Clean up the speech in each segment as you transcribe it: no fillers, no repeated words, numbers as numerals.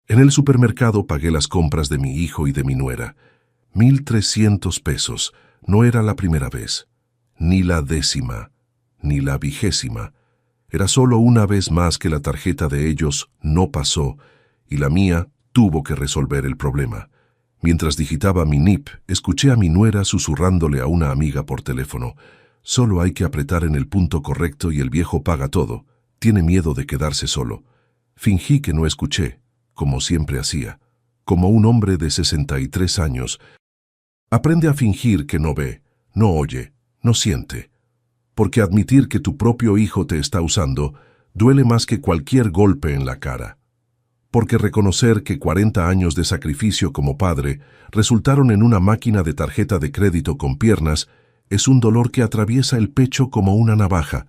En el supermercado pagué las compras de mi hijo y de mi nuera. 1,300 pesos. No era la primera vez, ni la 10ª, ni la 20ª. Era solo una vez más que la tarjeta de ellos no pasó y la mía tuvo que resolver el problema. Mientras digitaba mi NIP, escuché a mi nuera susurrándole a una amiga por teléfono: «Solo hay que apretar en el punto correcto y el viejo paga todo. Tiene miedo de quedarse solo». Fingí que no escuché, como siempre hacía. Como un hombre de 63 años, aprende a fingir que no ve, no oye, no siente. Porque admitir que tu propio hijo te está usando duele más que cualquier golpe en la cara. Porque reconocer que 40 años de sacrificio como padre resultaron en una máquina de tarjeta de crédito con piernas es un dolor que atraviesa el pecho como una navaja.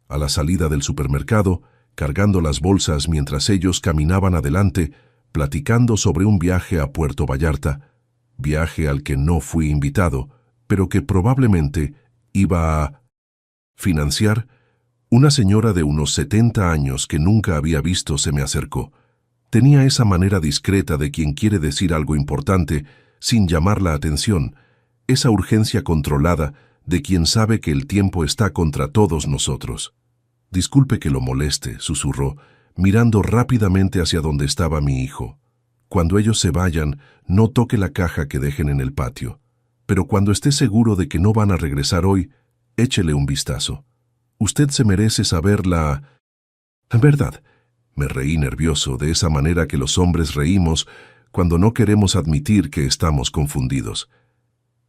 A la salida del supermercado, cargando las bolsas mientras ellos caminaban adelante, platicando sobre un viaje a Puerto Vallarta, viaje al que no fui invitado, pero que probablemente iba a financiar, una señora de unos 70 años que nunca había visto se me acercó. Tenía esa manera discreta de quien quiere decir algo importante sin llamar la atención, esa urgencia controlada de quien sabe que el tiempo está contra todos nosotros. «Disculpe que lo moleste», susurró, mirando rápidamente hacia donde estaba mi hijo. «Cuando ellos se vayan, no toque la caja que dejen en el patio. Pero cuando esté seguro de que no van a regresar hoy, échele un vistazo. Usted se merece saber la verdad». Me reí nervioso, de esa manera que los hombres reímos cuando no queremos admitir que estamos confundidos.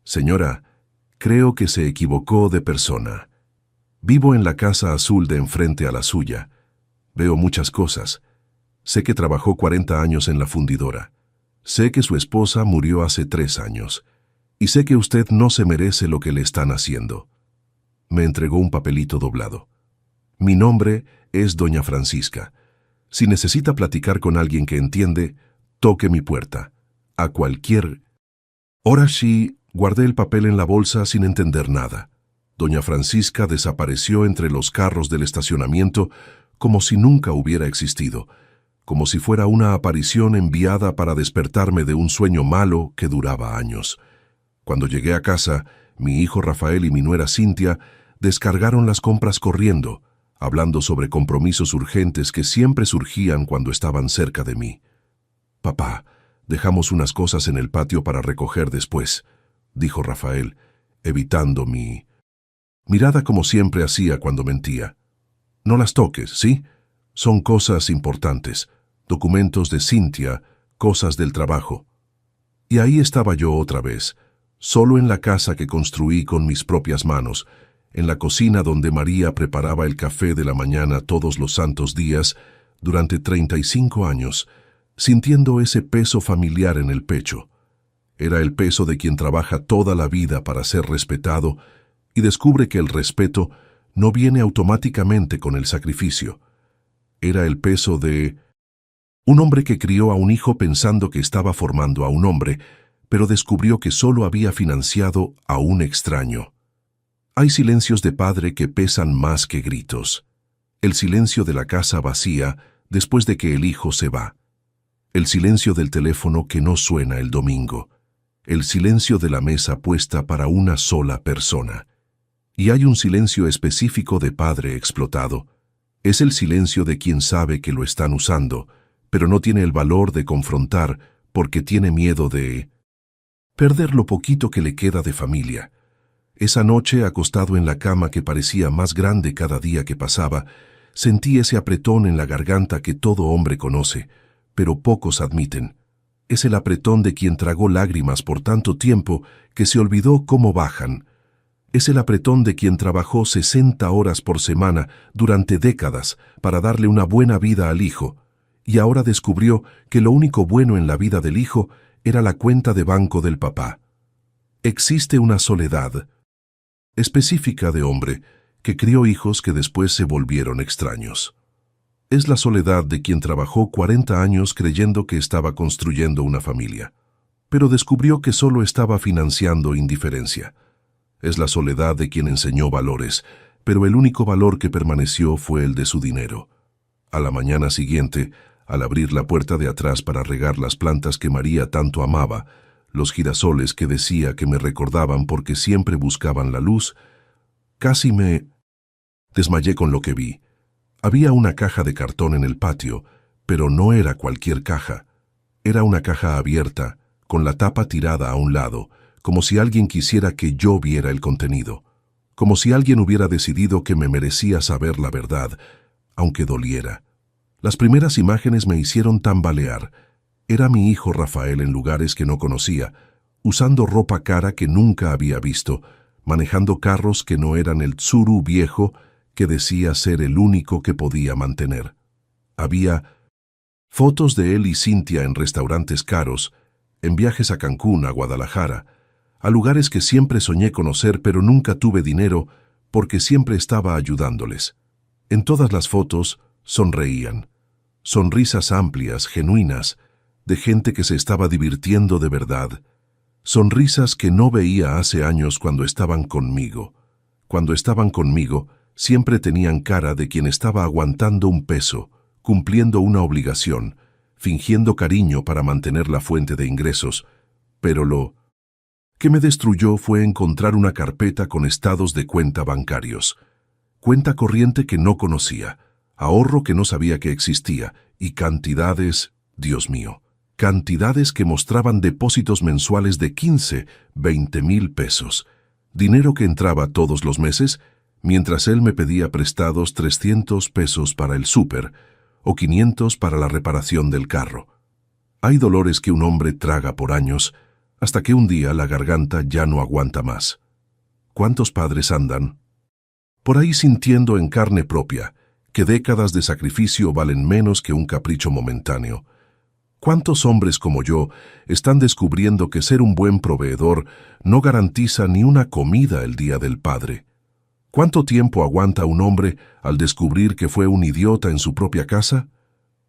«Señora, creo que se equivocó de persona. Vivo en la casa azul de enfrente a la suya. Veo muchas cosas. Sé que trabajó 40 años en la fundidora. Sé que su esposa murió hace 3 años. Y sé que usted no se merece lo que le están haciendo». Me entregó un papelito doblado. «Mi nombre es Doña Francisca. Si necesita platicar con alguien que entiende, toque mi puerta. A cualquier hora». Sí, guardé el papel en la bolsa sin entender nada. Doña Francisca desapareció entre los carros del estacionamiento como si nunca hubiera existido, como si fuera una aparición enviada para despertarme de un sueño malo que duraba años. Cuando llegué a casa, mi hijo Rafael y mi nuera Cintia descargaron las compras corriendo, hablando sobre compromisos urgentes que siempre surgían cuando estaban cerca de mí. «Papá, dejamos unas cosas en el patio para recoger después», dijo Rafael, evitando mi mirada como siempre hacía cuando mentía. «No las toques, ¿sí? Son cosas importantes, documentos de Cintia, cosas del trabajo». Y ahí estaba yo otra vez, solo en la casa que construí con mis propias manos, en la cocina donde María preparaba el café de la mañana todos los santos días durante 35 años, sintiendo ese peso familiar en el pecho. Era el peso de quien trabaja toda la vida para ser respetado y descubre que el respeto no viene automáticamente con el sacrificio. Era el peso de un hombre que crió a un hijo pensando que estaba formando a un hombre, pero descubrió que solo había financiado a un extraño. Hay silencios de padre que pesan más que gritos. El silencio de la casa vacía después de que el hijo se va. El silencio del teléfono que no suena el domingo. El silencio de la mesa puesta para una sola persona. Y hay un silencio específico de padre explotado. Es el silencio de quien sabe que lo están usando, pero no tiene el valor de confrontar porque tiene miedo de perder lo poquito que le queda de familia. Esa noche, acostado en la cama que parecía más grande cada día que pasaba, sentí ese apretón en la garganta que todo hombre conoce, pero pocos admiten. Es el apretón de quien tragó lágrimas por tanto tiempo que se olvidó cómo bajan. Es el apretón de quien trabajó 60 horas por semana durante décadas para darle una buena vida al hijo, y ahora descubrió que lo único bueno en la vida del hijo era la cuenta de banco del papá. Existe una soledad específica de hombre que crió hijos que después se volvieron extraños. Es la soledad de quien trabajó 40 años creyendo que estaba construyendo una familia, pero descubrió que solo estaba financiando indiferencia. Es la soledad de quien enseñó valores, pero el único valor que permaneció fue el de su dinero. A la mañana siguiente, al abrir la puerta de atrás para regar las plantas que María tanto amaba, los girasoles que decía que me recordaban porque siempre buscaban la luz, casi me desmayé con lo que vi. Había una caja de cartón en el patio, pero no era cualquier caja. Era una caja abierta, con la tapa tirada a un lado, como si alguien quisiera que yo viera el contenido, como si alguien hubiera decidido que me merecía saber la verdad, aunque doliera. Las primeras imágenes me hicieron tambalear. Era mi hijo Rafael en lugares que no conocía, usando ropa cara que nunca había visto, manejando carros que no eran el Tsuru viejo que decía ser el único que podía mantener. Había fotos de él y Cintia en restaurantes caros, en viajes a Cancún, a Guadalajara, a lugares que siempre soñé conocer pero nunca tuve dinero porque siempre estaba ayudándoles. En todas las fotos sonreían. Sonrisas amplias, genuinas, de gente que se estaba divirtiendo de verdad. Sonrisas que no veía hace años cuando estaban conmigo. Cuando estaban conmigo, siempre tenían cara de quien estaba aguantando un peso, cumpliendo una obligación, fingiendo cariño para mantener la fuente de ingresos, pero lo que me destruyó fue encontrar una carpeta con estados de cuenta bancarios. Cuenta corriente que no conocía, ahorro que no sabía que existía, y cantidades, Dios mío, cantidades que mostraban depósitos mensuales de 15, 20 mil pesos, dinero que entraba todos los meses, mientras él me pedía prestados 300 pesos para el súper o 500 para la reparación del carro. Hay dolores que un hombre traga por años, hasta que un día la garganta ya no aguanta más. ¿Cuántos padres andan por ahí sintiendo en carne propia que décadas de sacrificio valen menos que un capricho momentáneo? ¿Cuántos hombres como yo están descubriendo que ser un buen proveedor no garantiza ni una comida el día del padre? ¿Cuánto tiempo aguanta un hombre al descubrir que fue un idiota en su propia casa?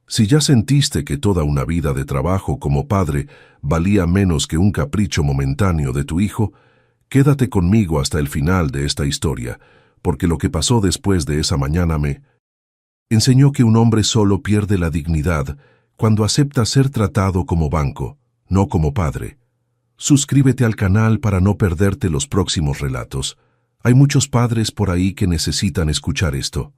Si ya sentiste que toda una vida de trabajo como padre valía menos que un capricho momentáneo de tu hijo, quédate conmigo hasta el final de esta historia, porque lo que pasó después de esa mañana me enseñó que un hombre solo pierde la dignidad cuando acepta ser tratado como banco, no como padre. Suscríbete al canal para no perderte los próximos relatos. Hay muchos padres por ahí que necesitan escuchar esto.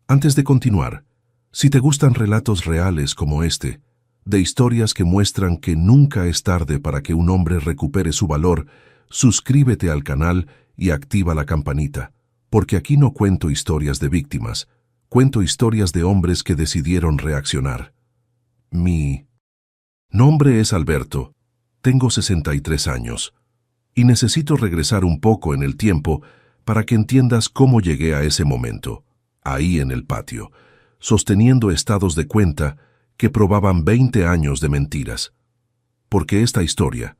Antes de continuar, si te gustan relatos reales como este, de historias que muestran que nunca es tarde para que un hombre recupere su valor, suscríbete al canal y activa la campanita, porque aquí no cuento historias de víctimas, cuento historias de hombres que decidieron reaccionar. Mi nombre es Alberto, tengo 63 años, y necesito regresar un poco en el tiempo para que entiendas cómo llegué a ese momento, ahí en el patio, sosteniendo estados de cuenta que probaban 20 años de mentiras. Porque esta historia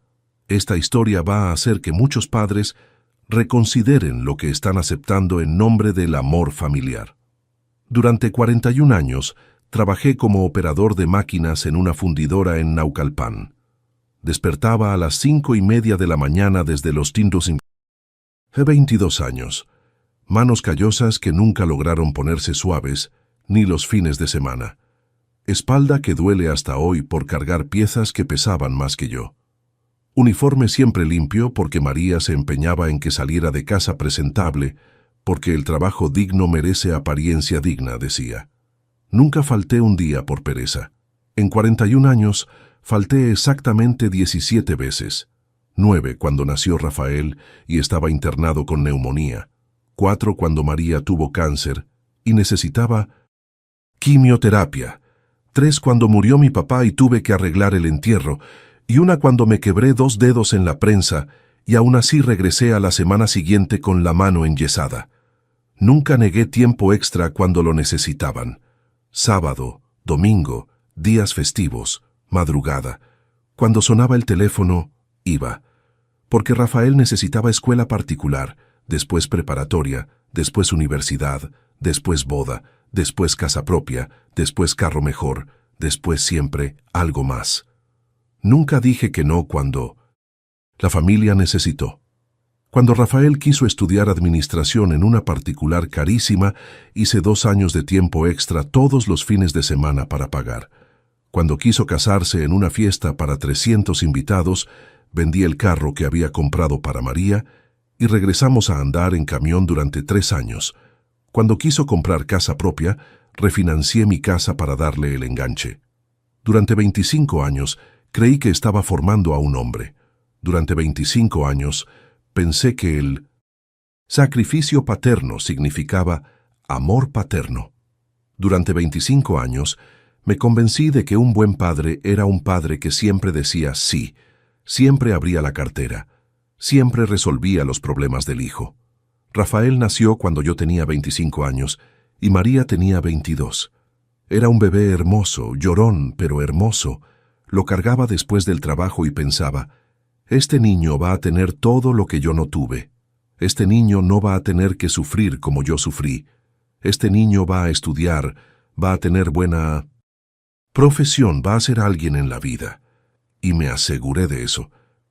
va a hacer que muchos padres reconsideren lo que están aceptando en nombre del amor familiar. Durante 41 años, trabajé como operador de máquinas en una fundidora en Naucalpan. Despertaba a las 5:30 de la mañana desde los tintos. 22 años, manos callosas que nunca lograron ponerse suaves, ni los fines de semana. Espalda que duele hasta hoy por cargar piezas que pesaban más que yo. Uniforme siempre limpio porque María se empeñaba en que saliera de casa presentable, porque el trabajo digno merece apariencia digna, decía. Nunca falté un día por pereza. En 41 años falté exactamente 17 veces. 9 cuando nació Rafael y estaba internado con neumonía. 4 cuando María tuvo cáncer y necesitaba quimioterapia. 3 cuando murió mi papá y tuve que arreglar el entierro. Y 1 cuando me quebré 2 dedos en la prensa y aún así regresé a la semana siguiente con la mano enyesada. Nunca negué tiempo extra cuando lo necesitaban. Sábado, domingo, días festivos, madrugada. Cuando sonaba el teléfono, iba. Porque Rafael necesitaba escuela particular, después preparatoria, después universidad, después boda, después casa propia, después carro mejor, después siempre algo más. Nunca dije que no cuando la familia necesitó. Cuando Rafael quiso estudiar administración en una particular carísima, hice 2 años de tiempo extra todos los fines de semana para pagar. Cuando quiso casarse en una fiesta para 300 invitados, vendí el carro que había comprado para María y regresamos a andar en camión durante 3 años. Cuando quiso comprar casa propia, refinancié mi casa para darle el enganche. Durante 25 años, creí que estaba formando a un hombre. Durante 25 años, pensé que el sacrificio paterno significaba amor paterno. Durante 25 años, me convencí de que un buen padre era un padre que siempre decía sí, siempre abría la cartera, siempre resolvía los problemas del hijo. Rafael nació cuando yo tenía 25 años y María tenía 22. Era un bebé hermoso, llorón, pero hermoso. Lo cargaba después del trabajo y pensaba, este niño va a tener todo lo que yo no tuve. Este niño no va a tener que sufrir como yo sufrí. Este niño va a estudiar, va a tener buena profesión, va a ser alguien en la vida. Y me aseguré de eso.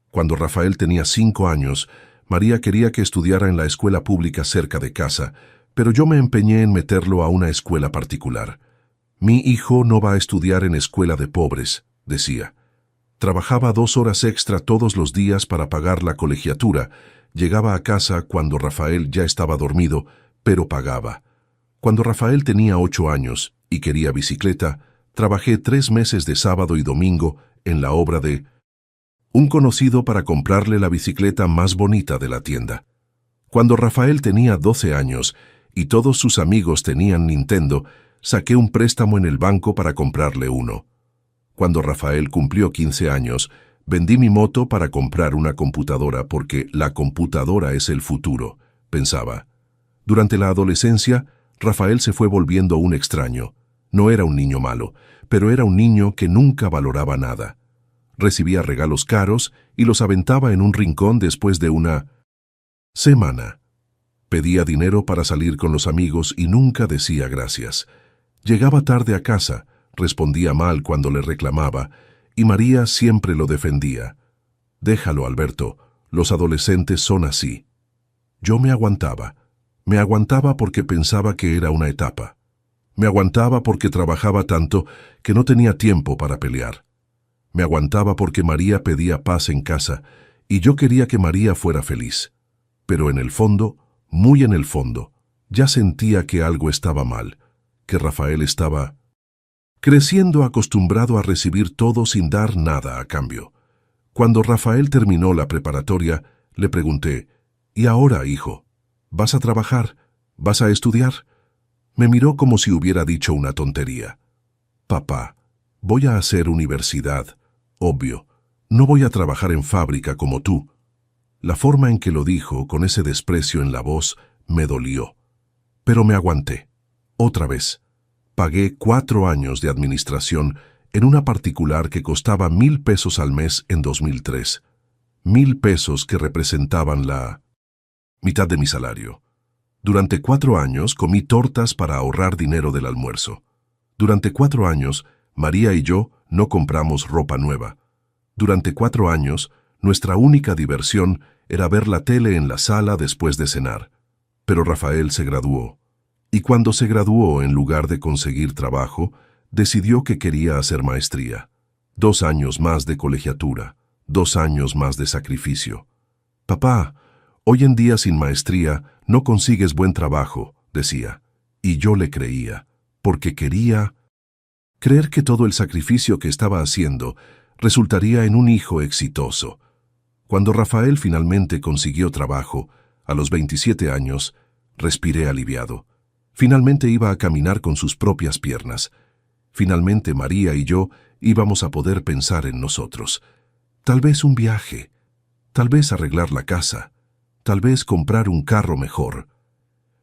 Cuando Rafael tenía 5 años, María quería que estudiara en la escuela pública cerca de casa, pero yo me empeñé en meterlo a una escuela particular. Mi hijo no va a estudiar en escuela de pobres, decía. Trabajaba 2 horas extra todos los días para pagar la colegiatura. Llegaba a casa cuando Rafael ya estaba dormido, pero pagaba. Cuando Rafael tenía 8 años y quería bicicleta, trabajé 3 meses de sábado y domingo en la obra de un conocido para comprarle la bicicleta más bonita de la tienda. Cuando Rafael tenía 12 años y todos sus amigos tenían Nintendo, saqué un préstamo en el banco para comprarle uno. Cuando Rafael cumplió 15 años, vendí mi moto para comprar una computadora porque la computadora es el futuro, pensaba. Durante la adolescencia, Rafael se fue volviendo un extraño. No era un niño malo, pero era un niño que nunca valoraba nada. Recibía regalos caros y los aventaba en un rincón después de una semana. Pedía dinero para salir con los amigos y nunca decía gracias. Llegaba tarde a casa, respondía mal cuando le reclamaba, y María siempre lo defendía. Déjalo, Alberto, los adolescentes son así. Yo me aguantaba porque pensaba que era una etapa. Me aguantaba porque trabajaba tanto que no tenía tiempo para pelear. Me aguantaba porque María pedía paz en casa y yo quería que María fuera feliz. Pero en el fondo, muy en el fondo, ya sentía que algo estaba mal, que Rafael estaba creciendo acostumbrado a recibir todo sin dar nada a cambio. Cuando Rafael terminó la preparatoria, le pregunté, ¿y ahora, hijo? ¿Vas a trabajar? ¿Vas a estudiar? Me miró como si hubiera dicho una tontería. Papá, voy a hacer universidad, obvio. No voy a trabajar en fábrica como tú. La forma en que lo dijo, con ese desprecio en la voz, me dolió. Pero me aguanté. Otra vez. Pagué 4 años de administración en una particular que costaba 1,000 pesos al mes en 2003. 1,000 pesos que representaban la mitad de mi salario. Durante 4 años comí tortas para ahorrar dinero del almuerzo. Durante 4 años, María y yo no compramos ropa nueva. Durante 4 años, nuestra única diversión era ver la tele en la sala después de cenar. Pero Rafael se graduó. Y cuando se graduó, en lugar de conseguir trabajo, decidió que quería hacer maestría. 2 años más de colegiatura, 2 años más de sacrificio. Papá, hoy en día sin maestría no consigues buen trabajo, decía. Y yo le creía, porque quería creer que todo el sacrificio que estaba haciendo resultaría en un hijo exitoso. Cuando Rafael finalmente consiguió trabajo, a los 27 años, respiré aliviado. Finalmente iba a caminar con sus propias piernas. Finalmente María y yo íbamos a poder pensar en nosotros. Tal vez un viaje, tal vez arreglar la casa, tal vez comprar un carro mejor.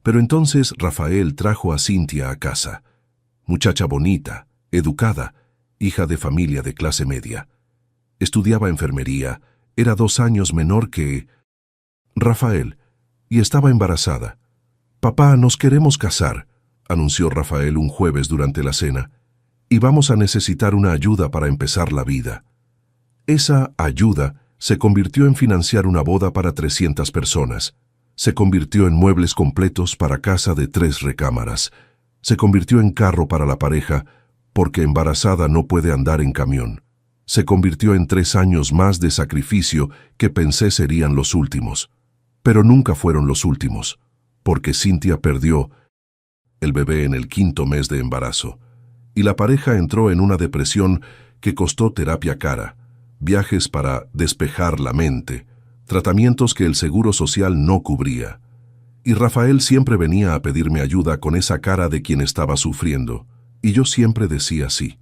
Pero entonces Rafael trajo a Cintia a casa. Muchacha bonita, educada, hija de familia de clase media. Estudiaba enfermería, era 2 años menor que Rafael y estaba embarazada. Papá, nos queremos casar, anunció Rafael un jueves durante la cena, y vamos a necesitar una ayuda para empezar la vida. Esa ayuda se convirtió en financiar una boda para 300 personas. Se convirtió en muebles completos para casa de 3 recámaras. Se convirtió en carro para la pareja, porque embarazada no puede andar en camión. Se convirtió en 3 años más de sacrificio que pensé serían los últimos. Pero nunca fueron los últimos, porque Cynthia perdió el bebé en el 5º mes de embarazo, y la pareja entró en una depresión que costó terapia cara, viajes para despejar la mente, tratamientos que el seguro social no cubría. Y Rafael siempre venía a pedirme ayuda con esa cara de quien estaba sufriendo, y yo siempre decía sí.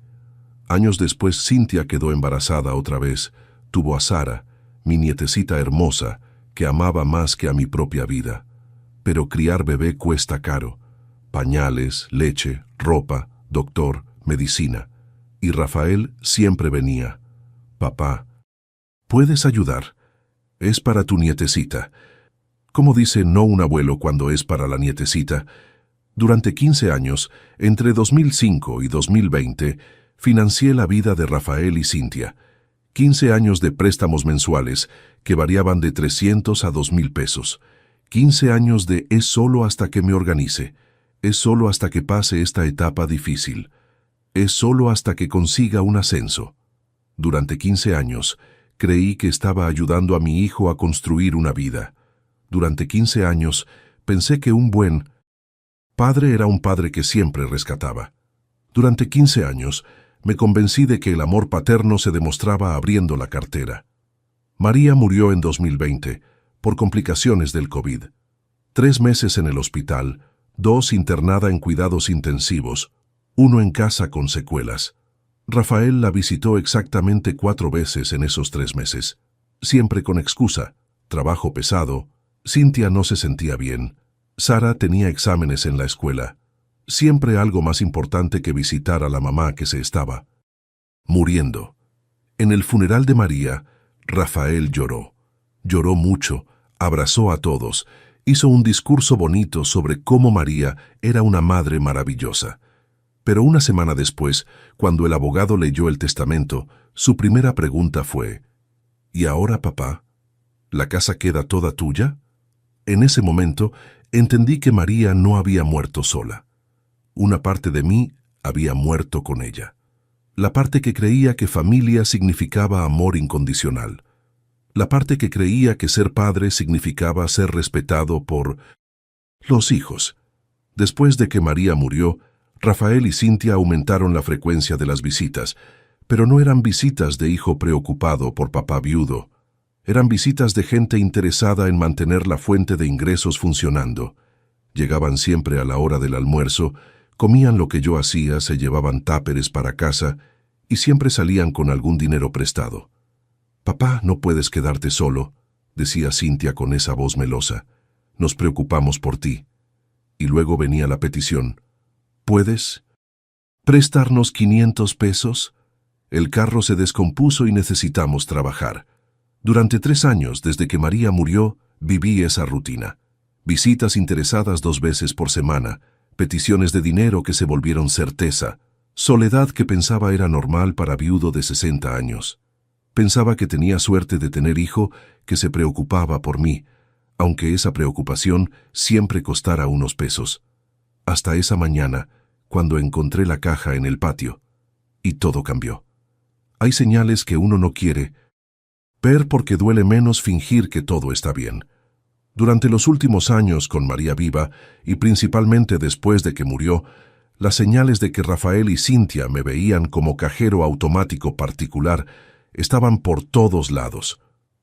Años después, Cynthia quedó embarazada otra vez, tuvo a Sara, mi nietecita hermosa, que amaba más que a mi propia vida. Pero criar bebé cuesta caro. Pañales, leche, ropa, doctor, medicina. Y Rafael siempre venía. Papá, ¿puedes ayudar? Es para tu nietecita. Como dice no un abuelo cuando es para la nietecita. Durante 15 años, entre 2005 y 2020, financié la vida de Rafael y Cynthia. 15 años de préstamos mensuales que variaban de 300 a 2,000 pesos. 15 años de es solo hasta que me organice. Es solo hasta que pase esta etapa difícil. Es solo hasta que consiga un ascenso. Durante 15 años, creí que estaba ayudando a mi hijo a construir una vida. Durante 15 años, pensé que un buen padre era un padre que siempre rescataba. Durante 15 años, me convencí de que el amor paterno se demostraba abriendo la cartera. María murió en 2020, por complicaciones del COVID. 3 meses en el hospital, 2 internada en cuidados intensivos, 1 en casa con secuelas. Rafael la visitó exactamente 4 veces en esos 3 meses, siempre con excusa, trabajo pesado. Cynthia no se sentía bien. Sara tenía exámenes en la escuela. Siempre algo más importante que visitar a la mamá que se estaba muriendo. En el funeral de María, Rafael lloró. Lloró mucho, abrazó a todos, hizo un discurso bonito sobre cómo María era una madre maravillosa. Pero una semana después, cuando el abogado leyó el testamento, su primera pregunta fue: ¿y ahora, papá? ¿La casa queda toda tuya? En ese momento, entendí que María no había muerto sola. Una parte de mí había muerto con ella. La parte que creía que familia significaba amor incondicional. La parte que creía que ser padre significaba ser respetado por los hijos. Después de que María murió, Rafael y Cynthia aumentaron la frecuencia de las visitas, pero no eran visitas de hijo preocupado por papá viudo. Eran visitas de gente interesada en mantener la fuente de ingresos funcionando. Llegaban siempre a la hora del almuerzo, comían lo que yo hacía, se llevaban táperes para casa y siempre salían con algún dinero prestado. «Papá, no puedes quedarte solo», decía Cynthia con esa voz melosa. «Nos preocupamos por ti». Y luego venía la petición: «¿Puedes prestarnos 500 pesos? El carro se descompuso y necesitamos trabajar». Durante 3 años, desde que María murió, viví esa rutina. Visitas interesadas 2 veces por semana, peticiones de dinero que se volvieron certeza, soledad que pensaba era normal para viudo de 60 años. Pensaba que tenía suerte de tener hijo que se preocupaba por mí, aunque esa preocupación siempre costara unos pesos. Hasta esa mañana, cuando encontré la caja en el patio, y todo cambió. Hay señales que uno no quiere ver porque duele menos fingir que todo está bien. Durante los últimos años con María viva, y principalmente después de que murió, las señales de que Rafael y Cynthia me veían como cajero automático particular estaban por todos lados.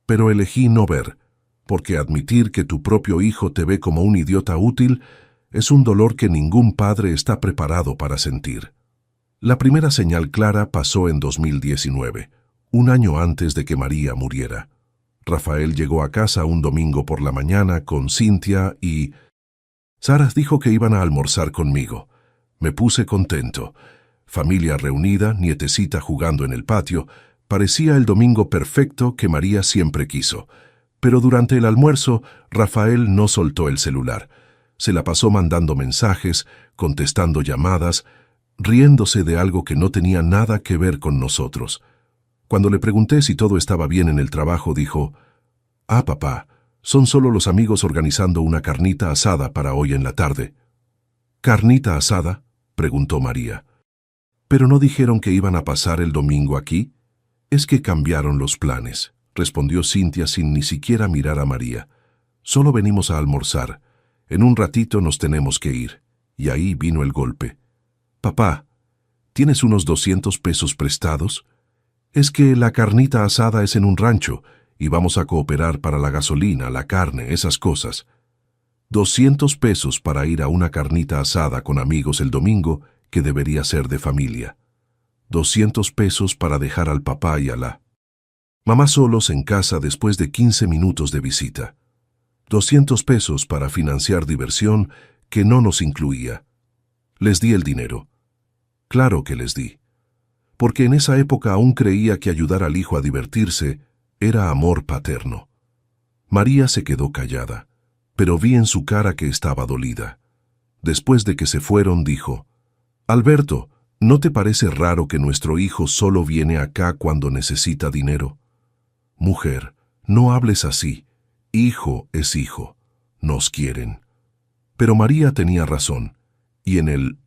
Pero elegí no ver, porque admitir que tu propio hijo te ve como un idiota útil es un dolor que ningún padre está preparado para sentir. La primera señal clara pasó en 2019. Un año antes de que María muriera. Rafael llegó a casa un domingo por la mañana con Cynthia y Sara dijo que iban a almorzar conmigo. Me puse contento. Familia reunida, nietecita jugando en el patio, parecía el domingo perfecto que María siempre quiso. Pero durante el almuerzo, Rafael no soltó el celular. Se la pasó mandando mensajes, contestando llamadas, riéndose de algo que no tenía nada que ver con nosotros. Cuando le pregunté si todo estaba bien en el trabajo, dijo: «Ah, papá, son solo los amigos organizando una carnita asada para hoy en la tarde». «¿Carnita asada?», preguntó María. ¿Pero no dijeron que iban a pasar el domingo aquí? Es que cambiaron los planes, respondió Cintia sin ni siquiera mirar a María. Solo venimos a almorzar. En un ratito nos tenemos que ir. Y ahí vino el golpe. Papá, ¿tienes unos 200 pesos prestados? Es que la carnita asada es en un rancho y vamos a cooperar para la gasolina, la carne, esas cosas. 200 pesos para ir a una carnita asada con amigos el domingo, que debería ser de familia. 200 pesos para dejar al papá y a la mamá solos en casa después de 15 minutos de visita. 200 pesos para financiar diversión que no nos incluía. Les di el dinero. Claro que les di. Porque en esa época aún creía que ayudar al hijo a divertirse era amor paterno. María se quedó callada, pero vi en su cara que estaba dolida. Después de que se fueron, dijo: Alberto, ¿no te parece raro que nuestro hijo solo viene acá cuando necesita dinero? Mujer, no hables así. Hijo es hijo. Nos quieren. Pero María tenía razón, y en el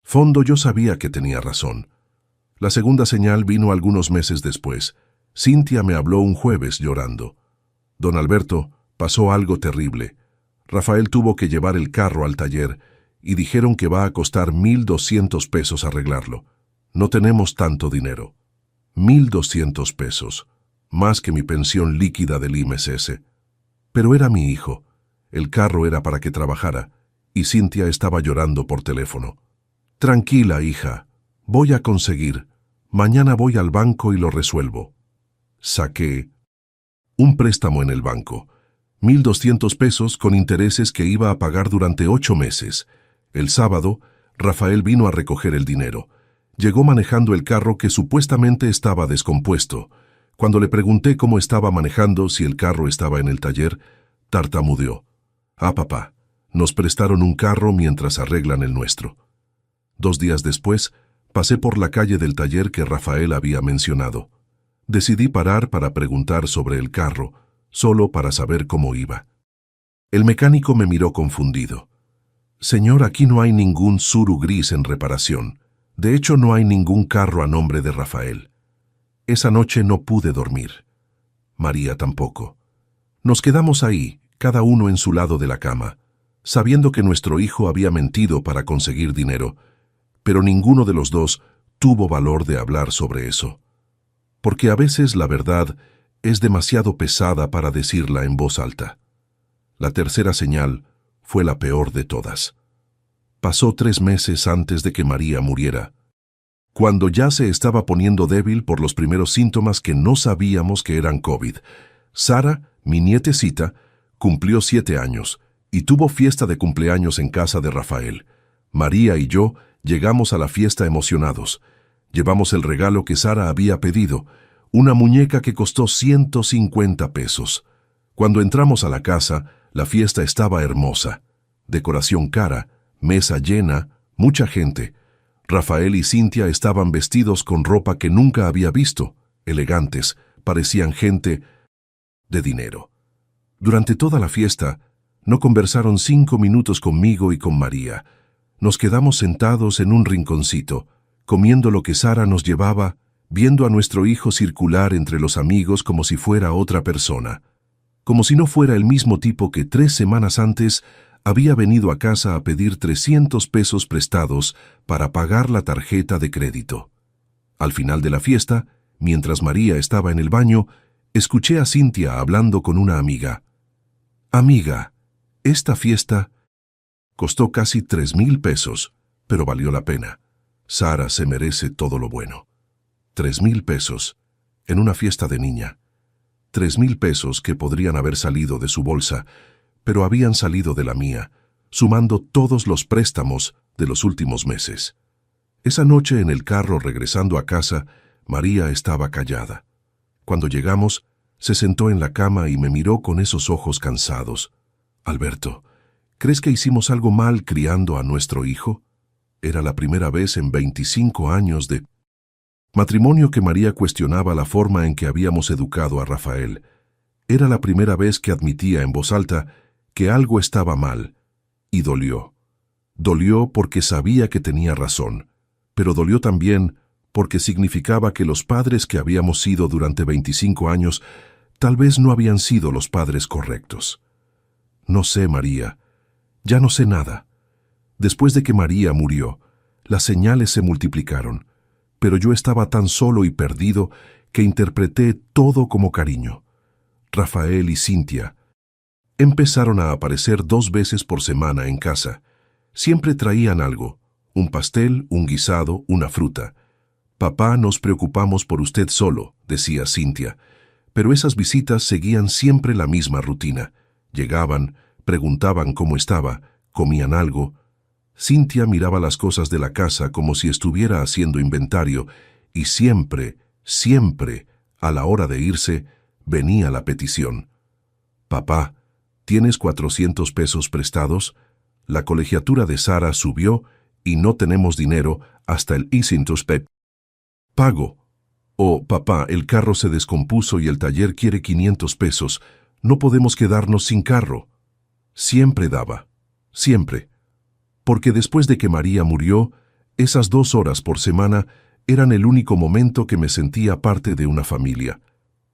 fondo yo sabía que tenía razón. La segunda señal vino algunos meses después. Cintia me habló un jueves llorando. Don Alberto, pasó algo terrible. Rafael tuvo que llevar el carro al taller y dijeron que va a costar 1,200 pesos arreglarlo. No tenemos tanto dinero. 1,200 pesos, más que mi pensión líquida del IMSS. Pero era mi hijo. El carro era para que trabajara, y Cintia estaba llorando por teléfono. Tranquila, hija. Voy a conseguir. Mañana voy al banco y lo resuelvo. Saqué un préstamo en el banco. 1,200 pesos con intereses que iba a pagar durante 8 meses. El sábado, Rafael vino a recoger el dinero. Llegó manejando el carro que supuestamente estaba descompuesto. Cuando le pregunté cómo estaba manejando, si el carro estaba en el taller, tartamudeó. Papá, nos prestaron un carro mientras arreglan el nuestro. 2 días después, pasé por la calle del taller que Rafael había mencionado. Decidí parar para preguntar sobre el carro, solo para saber cómo iba. El mecánico me miró confundido. Señor, aquí no hay ningún Tsuru gris en reparación. De hecho, no hay ningún carro a nombre de Rafael. Esa noche no pude dormir. María tampoco. Nos quedamos ahí, cada uno en su lado de la cama, sabiendo que nuestro hijo había mentido para conseguir dinero, pero ninguno de los dos tuvo valor de hablar sobre eso. Porque a veces la verdad es demasiado pesada para decirla en voz alta. La tercera señal fue la peor de todas. Pasó 3 meses antes de que María muriera, cuando ya se estaba poniendo débil por los primeros síntomas que no sabíamos que eran COVID. Sara, mi nietecita, cumplió 7 años y tuvo fiesta de cumpleaños en casa de Rafael. María y yo llegamos a la fiesta emocionados. Llevamos el regalo que Sara había pedido, una muñeca que costó 150 pesos. Cuando entramos a la casa, la fiesta estaba hermosa. Decoración cara, mesa llena, mucha gente. Rafael y Cintia estaban vestidos con ropa que nunca había visto, elegantes, parecían gente de dinero. Durante toda la fiesta, no conversaron 5 minutos conmigo y con María. Nos quedamos sentados en un rinconcito, comiendo lo que Sara nos llevaba, viendo a nuestro hijo circular entre los amigos como si fuera otra persona, como si no fuera el mismo tipo que 3 semanas antes había venido a casa a pedir 300 pesos prestados para pagar la tarjeta de crédito. Al final de la fiesta, mientras María estaba en el baño, escuché a Cintia hablando con una amiga. Amiga, esta fiesta costó casi 3,000 pesos, pero valió la pena. Sara se merece todo lo bueno. 3,000 pesos en una fiesta de niña. 3,000 pesos que podrían haber salido de su bolsa, pero habían salido de la mía, sumando todos los préstamos de los últimos meses. Esa noche en el carro regresando a casa, María estaba callada. Cuando llegamos, se sentó en la cama y me miró con esos ojos cansados. Alberto, ¿crees que hicimos algo mal criando a nuestro hijo? Era la primera vez en 25 años de matrimonio que María cuestionaba la forma en que habíamos educado a Rafael. Era la primera vez que admitía en voz alta que algo estaba mal, y dolió. Dolió porque sabía que tenía razón, pero dolió también porque significaba que los padres que habíamos sido durante 25 años tal vez no habían sido los padres correctos. No sé, María, ya no sé nada. Después de que María murió, las señales se multiplicaron, pero yo estaba tan solo y perdido que interpreté todo como cariño. Rafael y Cintia empezaron a aparecer 2 veces por semana en casa. Siempre traían algo, un pastel, un guisado, una fruta. «Papá, nos preocupamos por usted solo», decía Cintia, pero esas visitas seguían siempre la misma rutina. Llegaban, preguntaban cómo estaba, comían algo. Cintia miraba las cosas de la casa como si estuviera haciendo inventario y siempre, a la hora de irse, venía la petición. «Papá, ¿tienes 400 pesos prestados? La colegiatura de Sara subió y no tenemos dinero hasta el pago». O «Papá, el carro se descompuso y el taller quiere 500 pesos. No podemos quedarnos sin carro». Siempre daba, siempre. Porque después de que María murió, esas 2 horas por semana eran el único momento que me sentía parte de una familia.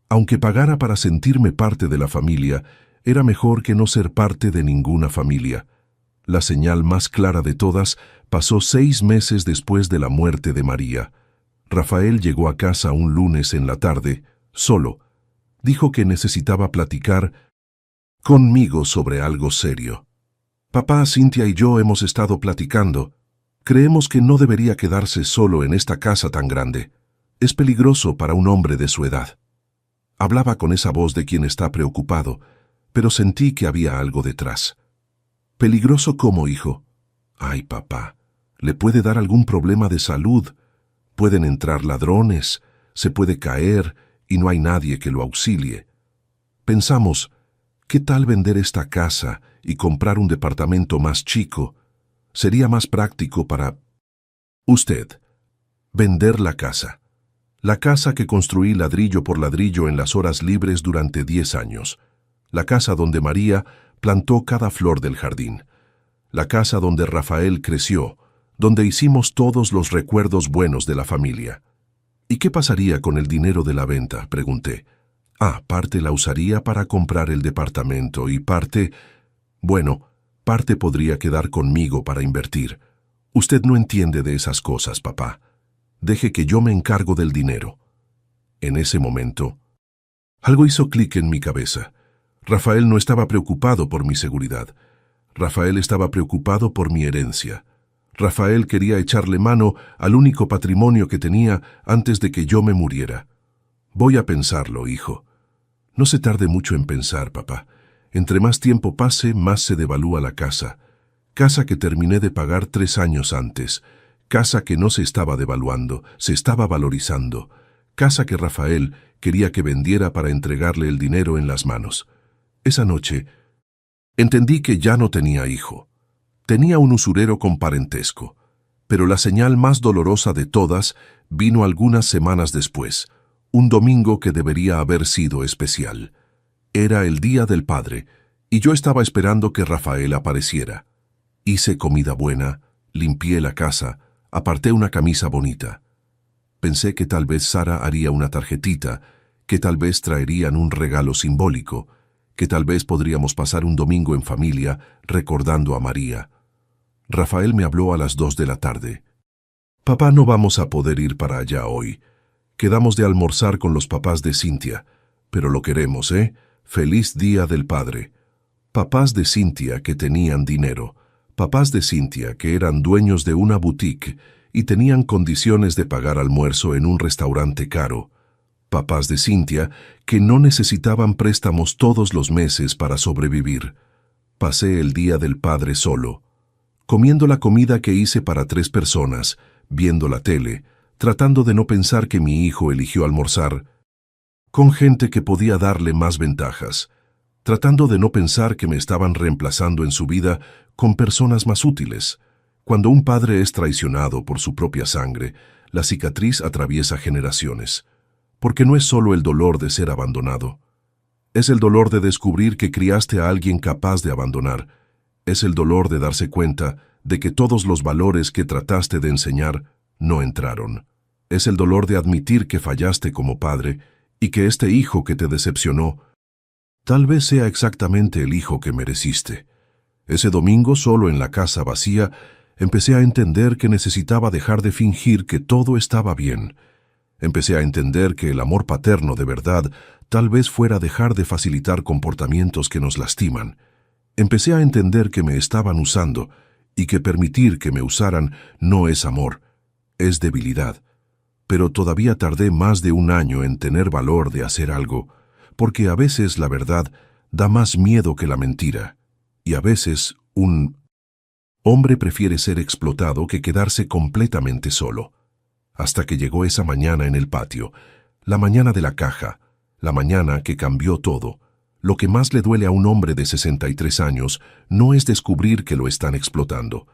Aunque pagara para sentirme parte de la familia, era mejor que no ser parte de ninguna familia. La señal más clara de todas pasó 6 meses después de la muerte de María. Rafael llegó a casa un lunes en la tarde, solo. Dijo que necesitaba platicar conmigo sobre algo serio. «Papá, Cintia y yo hemos estado platicando. Creemos que no debería quedarse solo en esta casa tan grande. Es peligroso para un hombre de su edad». Hablaba con esa voz de quien está preocupado, pero sentí que había algo detrás. «¿Peligroso cómo, hijo?» «Ay, papá, le puede dar algún problema de salud. Pueden entrar ladrones, se puede caer y no hay nadie que lo auxilie». Pensamos, ¿qué tal vender esta casa y comprar un departamento más chico? Sería más práctico para usted. Vender la casa. La casa que construí ladrillo por ladrillo en las horas libres durante 10 años. La casa donde María plantó cada flor del jardín. La casa donde Rafael creció, donde hicimos todos los recuerdos buenos de la familia. «¿Y qué pasaría con el dinero de la venta?», pregunté. «Parte la usaría para comprar el departamento y parte podría quedar conmigo para invertir. Usted no entiende de esas cosas, papá. Deje que yo me encargo del dinero». En ese momento, algo hizo clic en mi cabeza. Rafael no estaba preocupado por mi seguridad. Rafael estaba preocupado por mi herencia. Rafael quería echarle mano al único patrimonio que tenía antes de que yo me muriera. «Voy a pensarlo, hijo». «No se tarde mucho en pensar, papá. Entre más tiempo pase, más se devalúa la casa. Casa que terminé de pagar 3 años antes. Casa que no se estaba devaluando, se estaba valorizando. Casa que Rafael quería que vendiera para entregarle el dinero en las manos». Esa noche, entendí que ya no tenía hijo. Tenía un usurero con parentesco. Pero la señal más dolorosa de todas vino algunas semanas después, un domingo que debería haber sido especial. Era el Día del Padre, y yo estaba esperando que Rafael apareciera. Hice comida buena, limpié la casa, aparté una camisa bonita. Pensé que tal vez Sara haría una tarjetita, que tal vez traerían un regalo simbólico, que tal vez podríamos pasar un domingo en familia recordando a María. Rafael me habló a las 2 de la tarde. «Papá, no vamos a poder ir para allá hoy. Quedamos de almorzar con los papás de Cintia, pero lo queremos, ¿eh? Feliz Día del Padre». Papás de Cintia que tenían dinero, papás de Cintia que eran dueños de una boutique y tenían condiciones de pagar almuerzo en un restaurante caro. Papás de Cintia que no necesitaban préstamos todos los meses para sobrevivir. Pasé el Día del Padre solo, comiendo la comida que hice para 3 personas, viendo la tele, tratando de no pensar que mi hijo eligió almorzar con gente que podía darle más ventajas, tratando de no pensar que me estaban reemplazando en su vida con personas más útiles. Cuando un padre es traicionado por su propia sangre, la cicatriz atraviesa generaciones, porque no es solo el dolor de ser abandonado. Es el dolor de descubrir que criaste a alguien capaz de abandonar. Es el dolor de darse cuenta de que todos los valores que trataste de enseñar no entraron. Es el dolor de admitir que fallaste como padre y que este hijo que te decepcionó tal vez sea exactamente el hijo que mereciste. Ese domingo, solo en la casa vacía, empecé a entender que necesitaba dejar de fingir que todo estaba bien. Empecé a entender que el amor paterno de verdad tal vez fuera dejar de facilitar comportamientos que nos lastiman. Empecé a entender que me estaban usando y que permitir que me usaran no es amor, es debilidad. Pero todavía tardé más de un año en tener valor de hacer algo, porque a veces la verdad da más miedo que la mentira, y a veces un hombre prefiere ser explotado que quedarse completamente solo. Hasta que llegó esa mañana en el patio, la mañana de la caja, la mañana que cambió todo. Lo que más le duele a un hombre de 63 años no es descubrir que lo están explotando,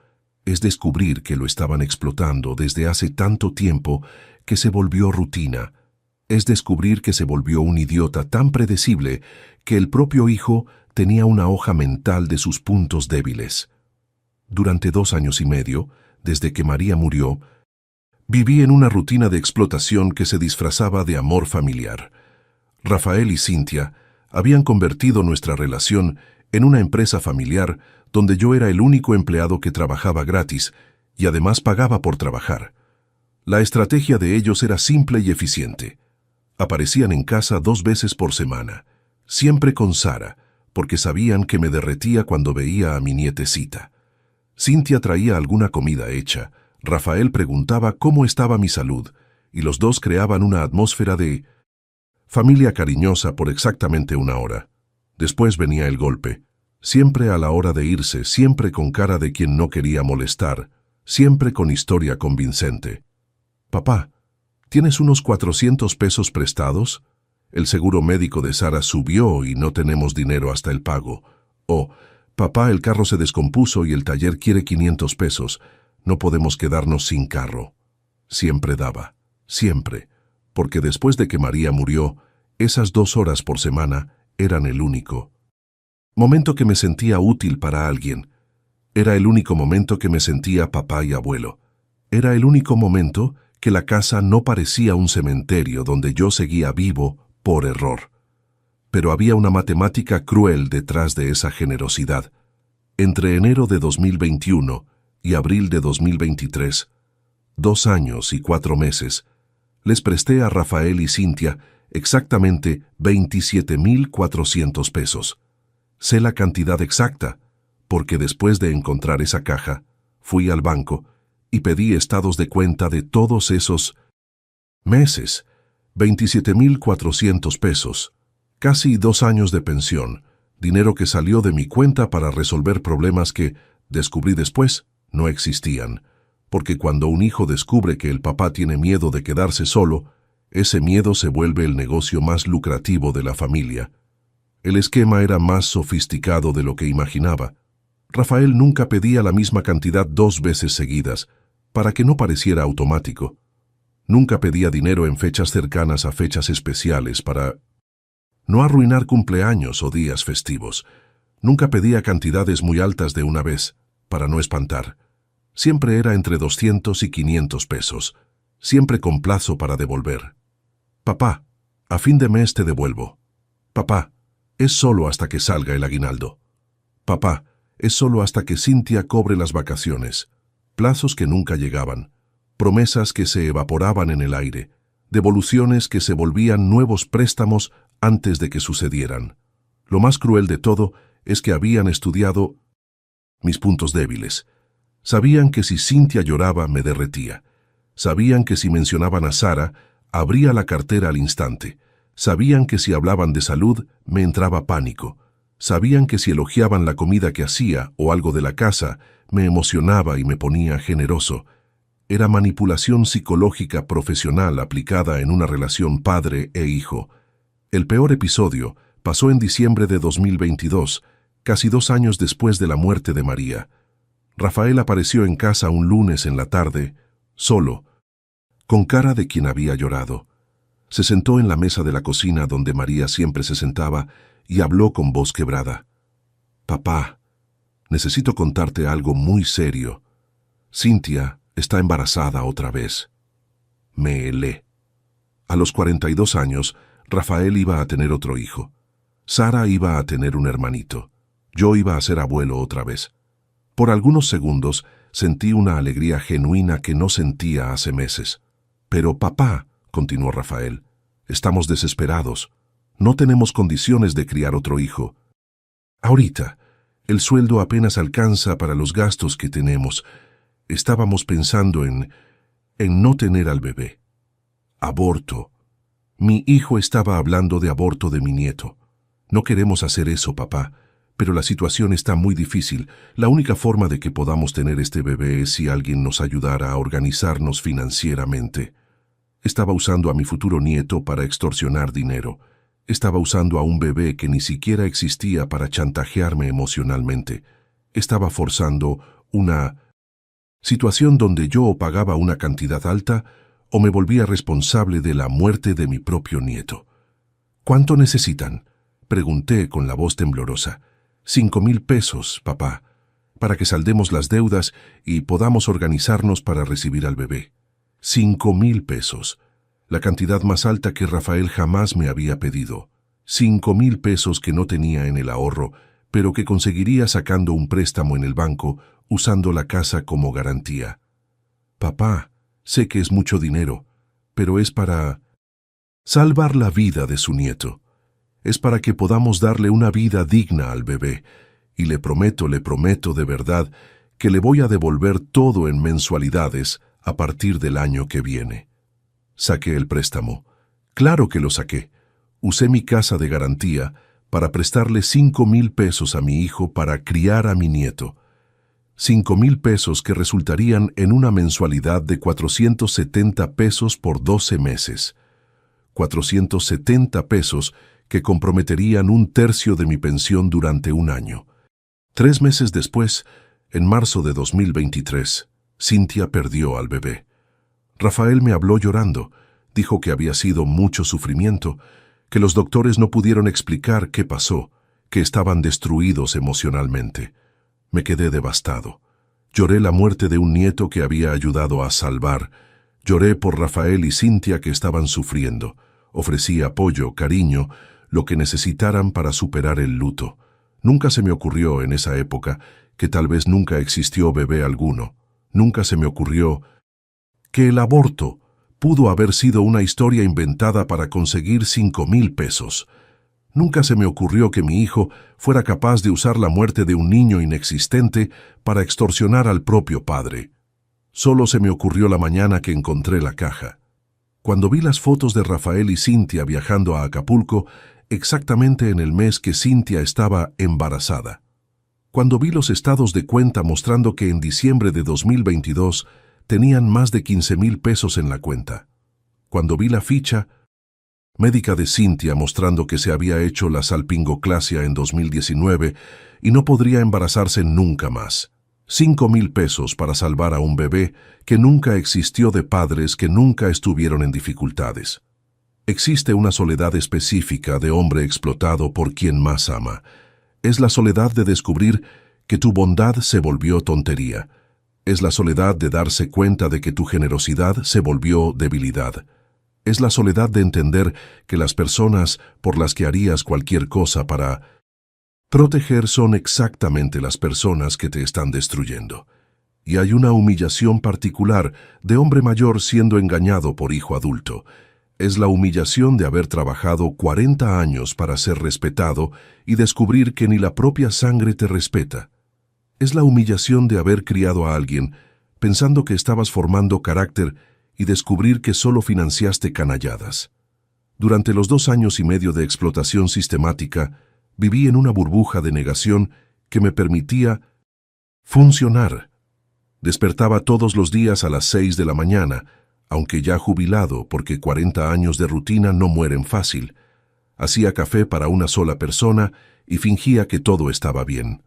es descubrir que lo estaban explotando desde hace tanto tiempo que se volvió rutina. Es descubrir que se volvió un idiota tan predecible que el propio hijo tenía una hoja mental de sus puntos débiles. Durante 2 años y medio, desde que María murió, viví en una rutina de explotación que se disfrazaba de amor familiar. Rafael y Cintia habían convertido nuestra relación en una empresa familiar donde yo era el único empleado que trabajaba gratis y además pagaba por trabajar. La estrategia de ellos era simple y eficiente. Aparecían en casa 2 veces por semana, siempre con Sara, porque sabían que me derretía cuando veía a mi nietecita. Cintia traía alguna comida hecha, Rafael preguntaba cómo estaba mi salud, y los dos creaban una atmósfera de familia cariñosa por exactamente 1 hora. Después venía el golpe, siempre a la hora de irse, siempre con cara de quien no quería molestar, siempre con historia convincente. «Papá, ¿tienes unos 400 pesos prestados? El seguro médico de Sara subió y no tenemos dinero hasta el pago». O «Papá, el carro se descompuso y el taller quiere 500 pesos. No podemos quedarnos sin carro». Siempre daba, siempre, porque después de que María murió, esas 2 horas por semana eran el único momento que me sentía útil para alguien. Era el único momento que me sentía papá y abuelo. Era el único momento que la casa no parecía un cementerio donde yo seguía vivo por error. Pero había una matemática cruel detrás de esa generosidad. Entre enero de 2021 y abril de 2023, 2 años y 4 meses, les presté a Rafael y Cintia exactamente 27,400 pesos. Sé la cantidad exacta, porque después de encontrar esa caja, fui al banco y pedí estados de cuenta de todos esos meses. 27,400 pesos, casi 2 años de pensión, dinero que salió de mi cuenta para resolver problemas que, descubrí después, no existían. Porque cuando un hijo descubre que el papá tiene miedo de quedarse solo, ese miedo se vuelve el negocio más lucrativo de la familia. El esquema era más sofisticado de lo que imaginaba. Rafael nunca pedía la misma cantidad 2 veces seguidas, para que no pareciera automático. Nunca pedía dinero en fechas cercanas a fechas especiales para no arruinar cumpleaños o días festivos. Nunca pedía cantidades muy altas de una vez, para no espantar. Siempre era entre 200 y 500 pesos, siempre con plazo para devolver. «Papá, a fin de mes te devuelvo». «Papá, es solo hasta que salga el aguinaldo». «Papá, es solo hasta que Cintia cobre las vacaciones». Plazos que nunca llegaban, promesas que se evaporaban en el aire, devoluciones que se volvían nuevos préstamos antes de que sucedieran. Lo más cruel de todo es que habían estudiado mis puntos débiles. Sabían que si Cintia lloraba me derretía. Sabían que si mencionaban a Sara, abría la cartera al instante. Sabían que si hablaban de salud, me entraba pánico. Sabían que si elogiaban la comida que hacía o algo de la casa, me emocionaba y me ponía generoso. Era manipulación psicológica profesional aplicada en una relación padre e hijo. El peor episodio pasó en diciembre de 2022, casi 2 años después de la muerte de María. Rafael apareció en casa un lunes en la tarde, solo, con cara de quien había llorado. Se sentó en la mesa de la cocina donde María siempre se sentaba y habló con voz quebrada. «Papá, necesito contarte algo muy serio. Cintia, Está embarazada otra vez. Me helé. A los 42 años, Rafael iba a tener otro hijo. Sara iba a tener un hermanito. Yo iba a ser abuelo otra vez. Por algunos segundos sentí una alegría genuina que no sentía hace meses. Pero papá, continuó Rafael, estamos desesperados. No tenemos condiciones de criar otro hijo. Ahorita, el sueldo apenas alcanza para los gastos que tenemos. Estábamos pensando en no tener al bebé. Aborto. Mi hijo estaba hablando de aborto de mi nieto. No queremos hacer eso, papá, pero la situación está muy difícil. La única forma de que podamos tener este bebé es si alguien nos ayudara a organizarnos financieramente. Estaba usando a mi futuro nieto para extorsionar dinero. Estaba usando a un bebé que ni siquiera existía para chantajearme emocionalmente. Estaba forzando una situación donde yo o pagaba una cantidad alta o me volvía responsable de la muerte de mi propio nieto. ¿Cuánto necesitan?, pregunté con la voz temblorosa. 5,000 pesos, papá, para que saldemos las deudas y podamos organizarnos para recibir al bebé. 5,000 pesos, la cantidad más alta que Rafael jamás me había pedido. 5,000 pesos que no tenía en el ahorro, pero que conseguiría sacando un préstamo en el banco, usando la casa como garantía. Papá, sé que es mucho dinero, pero es para salvar la vida de su nieto. Es para que podamos darle una vida digna al bebé, y le prometo de verdad, que le voy a devolver todo en mensualidades a partir del año que viene. Saqué el préstamo. Claro que lo saqué. Usé mi casa de garantía para prestarle 5,000 pesos a mi hijo para criar a mi nieto. 5,000 pesos que resultarían en una mensualidad de 470 pesos por 12 meses. 470 pesos que comprometerían 1/3 de mi pensión durante un año. 3 meses después, en marzo de 2023, Cintia perdió al bebé. Rafael me habló llorando, dijo que había sido mucho sufrimiento, que los doctores no pudieron explicar qué pasó, que estaban destruidos emocionalmente. Me quedé devastado. Lloré la muerte de un nieto que había ayudado a salvar. Lloré por Rafael y Cintia que estaban sufriendo. Ofrecí apoyo, cariño, lo que necesitaran para superar el luto. Nunca se me ocurrió en esa época que tal vez nunca existió bebé alguno. Nunca se me ocurrió que el aborto pudo haber sido una historia inventada para conseguir 5,000 pesos. Nunca se me ocurrió que mi hijo fuera capaz de usar la muerte de un niño inexistente para extorsionar al propio padre. Solo se me ocurrió la mañana que encontré la caja. Cuando vi las fotos de Rafael y Cintia viajando a Acapulco, exactamente en el mes que Cintia estaba embarazada. Cuando vi los estados de cuenta mostrando que en diciembre de 2022 tenían más de 15,000 pesos en la cuenta. Cuando vi la ficha médica de Cintia mostrando que se había hecho la salpingoclasia en 2019 y no podría embarazarse nunca más. 5,000 pesos para salvar a un bebé que nunca existió de padres que nunca estuvieron en dificultades. Existe una soledad específica de hombre explotado por quien más ama. Es la soledad de descubrir que tu bondad se volvió tontería. Es la soledad de darse cuenta de que tu generosidad se volvió debilidad. Es la soledad de entender que las personas por las que harías cualquier cosa para proteger son exactamente las personas que te están destruyendo. Y hay una humillación particular de hombre mayor siendo engañado por hijo adulto. Es la humillación de haber trabajado 40 años para ser respetado y descubrir que ni la propia sangre te respeta. Es la humillación de haber criado a alguien pensando que estabas formando carácter y descubrir que solo financiaste canalladas. Durante los 2 años y medio de explotación sistemática, viví en una burbuja de negación que me permitía funcionar. Despertaba todos los días a las 6 de la mañana, aunque ya jubilado porque 40 años de rutina no mueren fácil. Hacía café para una sola persona y fingía que todo estaba bien.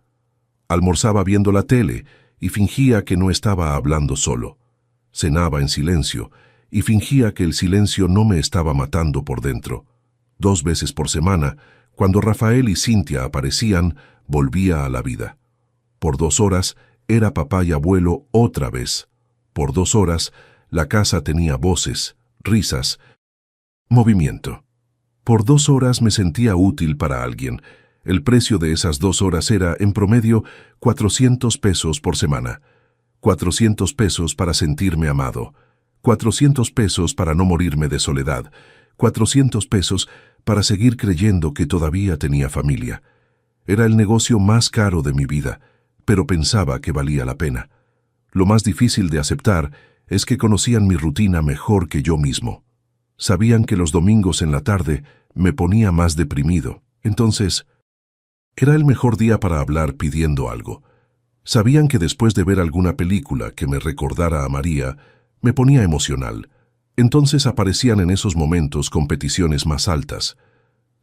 Almorzaba viendo la tele y fingía que no estaba hablando solo. Cenaba en silencio y fingía que el silencio no me estaba matando por dentro. 2 veces por semana, cuando Rafael y Cintia aparecían, volvía a la vida. Por 2 horas era papá y abuelo otra vez. Por 2 horas, la casa tenía voces, risas, movimiento. Por 2 horas me sentía útil para alguien. El precio de esas 2 horas era, en promedio, 400 pesos por semana. 400 pesos para sentirme amado. 400 pesos para no morirme de soledad. 400 pesos para seguir creyendo que todavía tenía familia. Era el negocio más caro de mi vida, pero pensaba que valía la pena. Lo más difícil de aceptar es que conocían mi rutina mejor que yo mismo. Sabían que los domingos en la tarde me ponía más deprimido. Entonces, era el mejor día para hablar pidiendo algo. Sabían que después de ver alguna película que me recordara a María, me ponía emocional. Entonces aparecían en esos momentos competiciones más altas.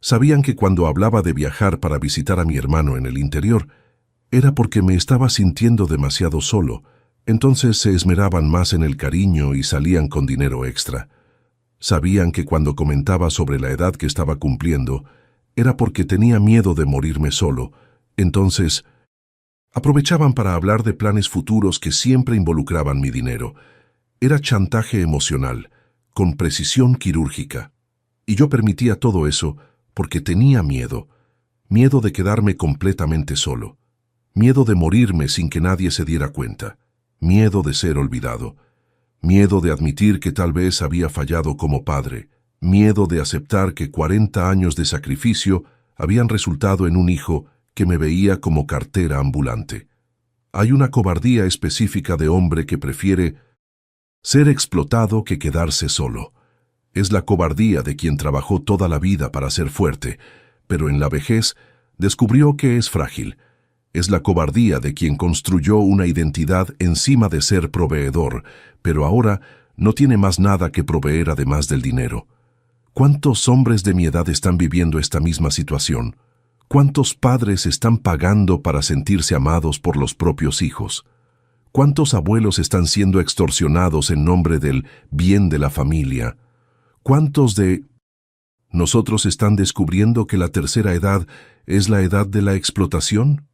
Sabían que cuando hablaba de viajar para visitar a mi hermano en el interior, era porque me estaba sintiendo demasiado solo. Entonces se esmeraban más en el cariño y salían con dinero extra. Sabían que cuando comentaba sobre la edad que estaba cumpliendo, era porque tenía miedo de morirme solo. Entonces, aprovechaban para hablar de planes futuros que siempre involucraban mi dinero. Era chantaje emocional, con precisión quirúrgica. Y yo permitía todo eso porque tenía miedo. Miedo de quedarme completamente solo. Miedo de morirme sin que nadie se diera cuenta. Miedo de ser olvidado. Miedo de admitir que tal vez había fallado como padre. Miedo de aceptar que 40 años de sacrificio habían resultado en un hijo que me veía como cartera ambulante. Hay una cobardía específica de hombre que prefiere ser explotado que quedarse solo. Es la cobardía de quien trabajó toda la vida para ser fuerte, pero en la vejez descubrió que es frágil. Es la cobardía de quien construyó una identidad encima de ser proveedor, pero ahora no tiene más nada que proveer además del dinero. ¿Cuántos hombres de mi edad están viviendo esta misma situación? ¿Cuántos padres están pagando para sentirse amados por los propios hijos? ¿Cuántos abuelos están siendo extorsionados en nombre del bien de la familia? ¿Cuántos de nosotros están descubriendo que la tercera edad es la edad de la explotación?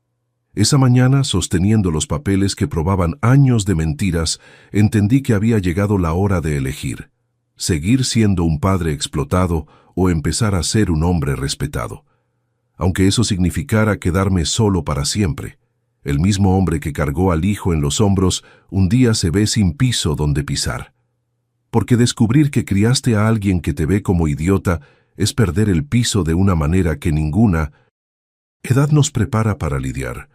Esa mañana, sosteniendo los papeles que probaban años de mentiras, entendí que había llegado la hora de elegir: seguir siendo un padre explotado o empezar a ser un hombre respetado. Aunque eso significara quedarme solo para siempre. El mismo hombre que cargó al hijo en los hombros un día se ve sin piso donde pisar. Porque descubrir que criaste a alguien que te ve como idiota es perder el piso de una manera que ninguna edad nos prepara para lidiar.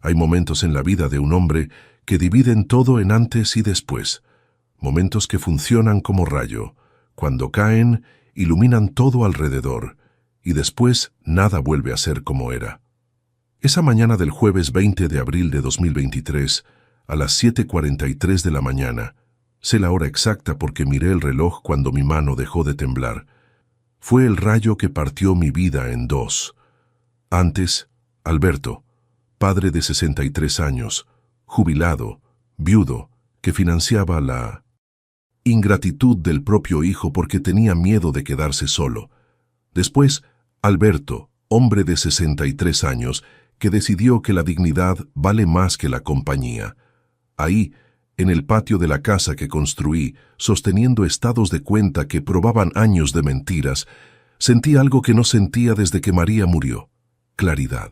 Hay momentos en la vida de un hombre que dividen todo en antes y después. Momentos que funcionan como rayo. Cuando caen, iluminan todo alrededor. Y después nada vuelve a ser como era. Esa mañana del jueves 20 de abril de 2023, a las 7:43 de la mañana, sé la hora exacta porque miré el reloj cuando mi mano dejó de temblar, fue el rayo que partió mi vida en dos. Antes, Alberto, padre de 63 años, jubilado, viudo, que financiaba la ingratitud del propio hijo porque tenía miedo de quedarse solo. Después, Alberto, hombre de 63 años, que decidió que la dignidad vale más que la compañía. Ahí, en el patio de la casa que construí, sosteniendo estados de cuenta que probaban años de mentiras, sentí algo que no sentía desde que María murió: claridad.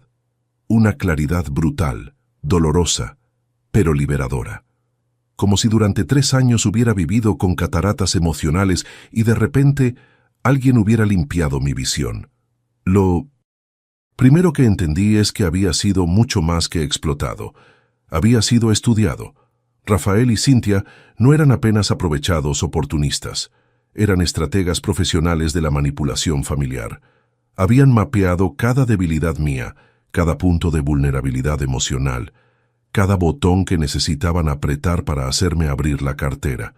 Una claridad brutal, dolorosa, pero liberadora. Como si durante 3 años hubiera vivido con cataratas emocionales y de repente alguien hubiera limpiado mi visión. Lo primero que entendí es que había sido mucho más que explotado. Había sido estudiado. Rafael y Cintia no eran apenas aprovechados oportunistas. Eran estrategas profesionales de la manipulación familiar. Habían mapeado cada debilidad mía, cada punto de vulnerabilidad emocional, cada botón que necesitaban apretar para hacerme abrir la cartera.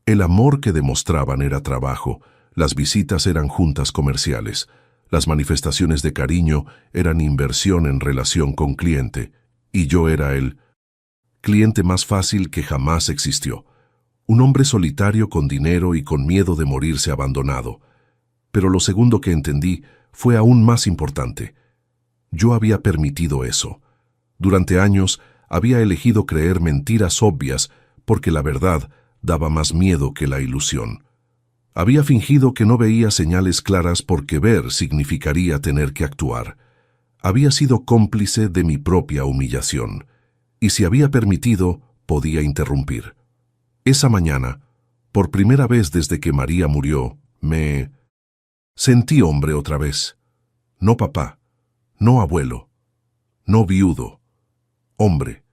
El amor que demostraban era trabajo, las visitas eran juntas comerciales, las manifestaciones de cariño eran inversión en relación con cliente, y yo era el cliente más fácil que jamás existió. Un hombre solitario con dinero y con miedo de morirse abandonado. Pero lo segundo que entendí fue aún más importante. Yo había permitido eso. Durante años había elegido creer mentiras obvias porque la verdad daba más miedo que la ilusión. Había fingido que no veía señales claras porque ver significaría tener que actuar. Había sido cómplice de mi propia humillación, y si había permitido, podía interrumpir. Esa mañana, por primera vez desde que María murió, me sentí hombre otra vez. No papá, no abuelo, no viudo. Hombre.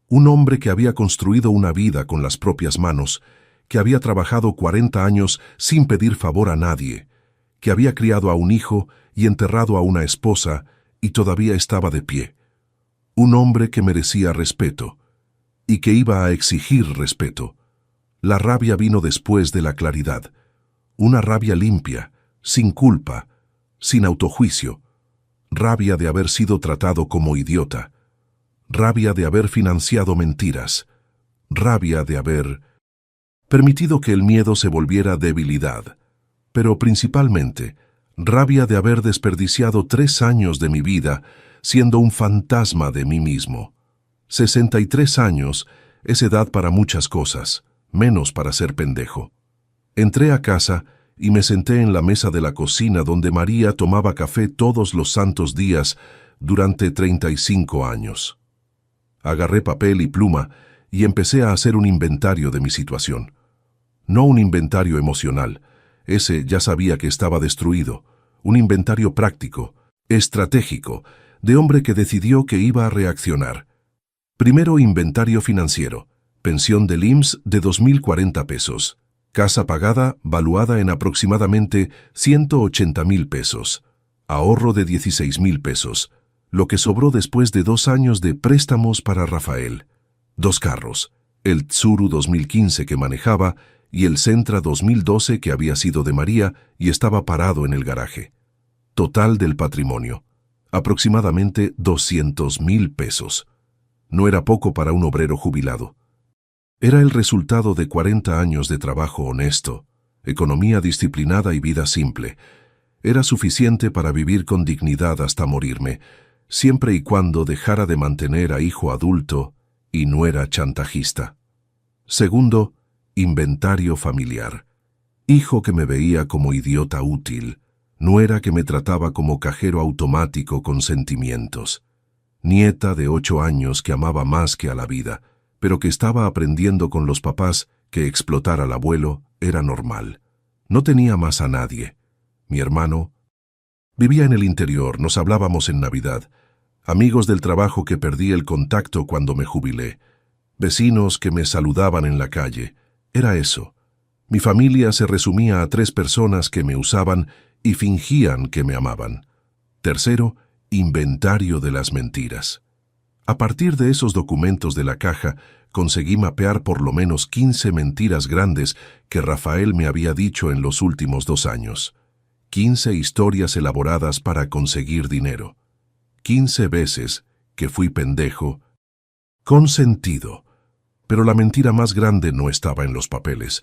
Un hombre que había construido una vida con las propias manos, que había trabajado 40 años sin pedir favor a nadie, que había criado a un hijo y enterrado a una esposa y todavía estaba de pie. Un hombre que merecía respeto y que iba a exigir respeto. La rabia vino después de la claridad. Una rabia limpia, sin culpa, sin autojuicio. Rabia de haber sido tratado como idiota. Rabia de haber financiado mentiras. Rabia de haber permitido que el miedo se volviera debilidad. Pero principalmente, rabia de haber desperdiciado 3 años de mi vida siendo un fantasma de mí mismo. 63 años es edad para muchas cosas, menos para ser pendejo. Entré a casa y me senté en la mesa de la cocina donde María tomaba café todos los santos días durante 35 años. Agarré papel y pluma y empecé a hacer un inventario de mi situación. No un inventario emocional, ese ya sabía que estaba destruido. Un inventario práctico, estratégico, de hombre que decidió que iba a reaccionar. Primero, inventario financiero. Pensión del IMSS de 2.040 pesos. Casa pagada, valuada en aproximadamente 180.000 pesos. Ahorro de 16.000 pesos. Lo que sobró después de 2 años de préstamos para Rafael. 2 carros. El Tsuru 2015 que manejaba y el Sentra 2012 que había sido de María y estaba parado en el garaje. Total del patrimonio. Aproximadamente 200.000 pesos. No era poco para un obrero jubilado. Era el resultado de 40 años de trabajo honesto, economía disciplinada y vida simple. Era suficiente para vivir con dignidad hasta morirme, siempre y cuando dejara de mantener a hijo adulto y nuera chantajista. Segundo, inventario familiar. Hijo que me veía como idiota útil, nuera que me trataba como cajero automático con sentimientos. Nieta de 8 años que amaba más que a la vida, pero que estaba aprendiendo con los papás que explotar al abuelo era normal. No tenía más a nadie. Mi hermano vivía en el interior, nos hablábamos en Navidad. Amigos del trabajo que perdí el contacto cuando me jubilé. Vecinos que me saludaban en la calle. Era eso. Mi familia se resumía a 3 personas que me usaban y fingían que me amaban. Tercero, inventario de las mentiras. A partir de esos documentos de la caja, conseguí mapear por lo menos 15 mentiras grandes que Rafael me había dicho en los últimos 2 años. 15 historias elaboradas para conseguir dinero. 15 veces que fui pendejo, consentido. Pero la mentira más grande no estaba en los papeles.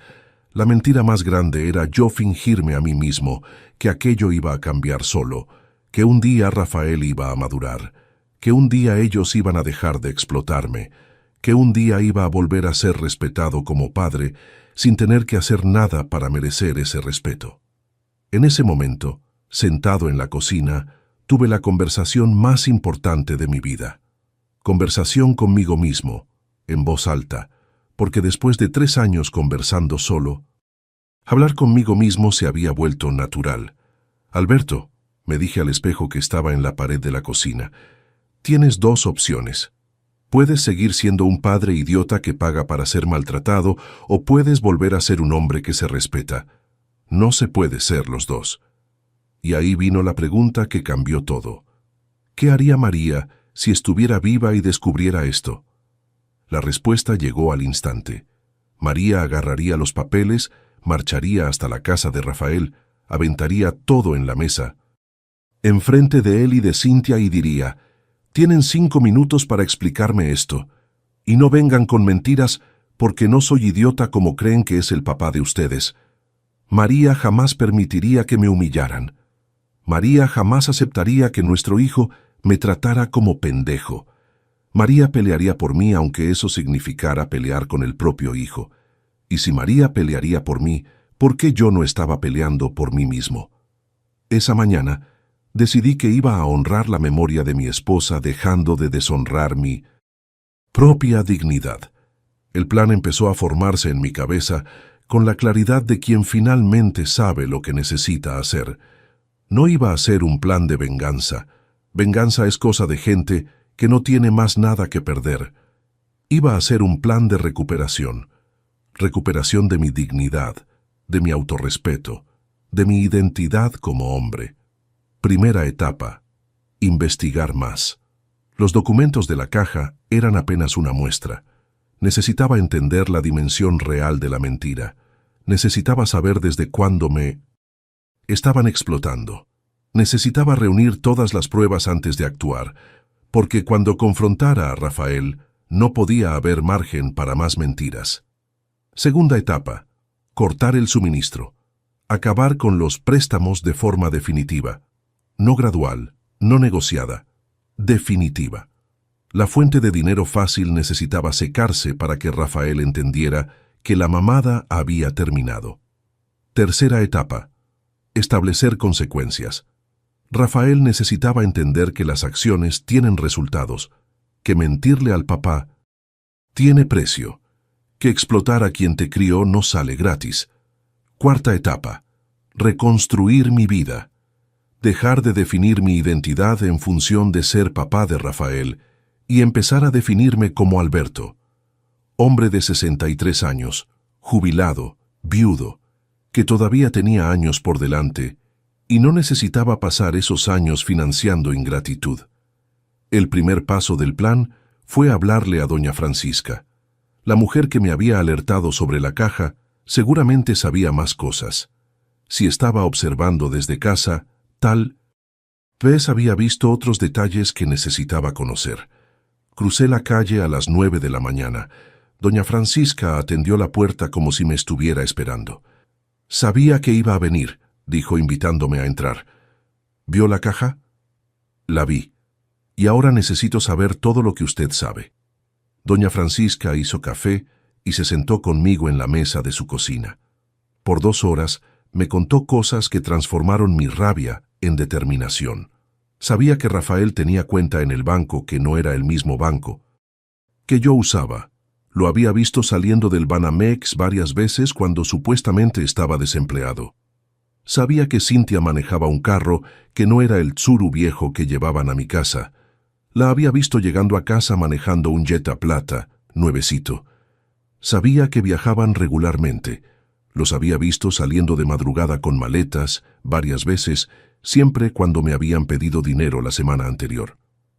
La mentira más grande era yo fingirme a mí mismo que aquello iba a cambiar solo, que un día Rafael iba a madurar, que un día ellos iban a dejar de explotarme, que un día iba a volver a ser respetado como padre sin tener que hacer nada para merecer ese respeto. En ese momento, sentado en la cocina, tuve la conversación más importante de mi vida. Conversación conmigo mismo, en voz alta, porque después de 3 años conversando solo, hablar conmigo mismo se había vuelto natural. Alberto, me dije al espejo que estaba en la pared de la cocina, tienes 2 opciones. Puedes seguir siendo un padre idiota que paga para ser maltratado o puedes volver a ser un hombre que se respeta. No se puede ser los dos. Y ahí vino la pregunta que cambió todo. ¿Qué haría María si estuviera viva y descubriera esto? La respuesta llegó al instante. María agarraría los papeles, marcharía hasta la casa de Rafael, aventaría todo en la mesa, enfrente de él y de Cintia y diría, tienen 5 minutos para explicarme esto, y no vengan con mentiras porque no soy idiota como creen que es el papá de ustedes. María jamás permitiría que me humillaran. María jamás aceptaría que nuestro hijo me tratara como pendejo. María pelearía por mí aunque eso significara pelear con el propio hijo. Y si María pelearía por mí, ¿por qué yo no estaba peleando por mí mismo? Esa mañana, decidí que iba a honrar la memoria de mi esposa dejando de deshonrar mi propia dignidad. El plan empezó a formarse en mi cabeza con la claridad de quien finalmente sabe lo que necesita hacer. No iba a ser un plan de venganza. Venganza es cosa de gente que no tiene más nada que perder. Iba a ser un plan de recuperación. Recuperación de mi dignidad, de mi autorrespeto, de mi identidad como hombre. Primera etapa: investigar más. Los documentos de la caja eran apenas una muestra. Necesitaba entender la dimensión real de la mentira. Necesitaba saber desde cuándo me estaban explotando. Necesitaba reunir todas las pruebas antes de actuar, porque cuando confrontara a Rafael, no podía haber margen para más mentiras. Segunda etapa: cortar el suministro. Acabar con los préstamos de forma definitiva. No gradual, no negociada, definitiva. La fuente de dinero fácil necesitaba secarse para que Rafael entendiera que la mamada había terminado. Tercera etapa: establecer consecuencias. Rafael necesitaba entender que las acciones tienen resultados, que mentirle al papá tiene precio, que explotar a quien te crió no sale gratis. Cuarta etapa: reconstruir mi vida. Dejar de definir mi identidad en función de ser papá de Rafael y empezar a definirme como Alberto, hombre de 63 años, jubilado, viudo, que todavía tenía años por delante y no necesitaba pasar esos años financiando ingratitud. El primer paso del plan fue hablarle a doña Francisca. La mujer que me había alertado sobre la caja seguramente sabía más cosas. Si estaba observando desde casa, tal vez había visto otros detalles que necesitaba conocer. Crucé la calle a las 9 de la mañana. Doña Francisca atendió la puerta como si me estuviera esperando. Sabía que iba a venir, dijo invitándome a entrar. ¿Vio la caja? La vi. Y ahora necesito saber todo lo que usted sabe. Doña Francisca hizo café y se sentó conmigo en la mesa de su cocina. Por 2 horas me contó cosas que transformaron mi rabia en determinación. Sabía que Rafael tenía cuenta en el banco que no era el mismo banco que yo usaba. Lo había visto saliendo del Banamex varias veces cuando supuestamente estaba desempleado. Sabía que Cintia manejaba un carro que no era el Tsuru viejo que llevaban a mi casa. La había visto llegando a casa manejando un Jetta Plata, nuevecito. Sabía que viajaban regularmente. Los había visto saliendo de madrugada con maletas, varias veces, siempre cuando me habían pedido dinero la semana anterior.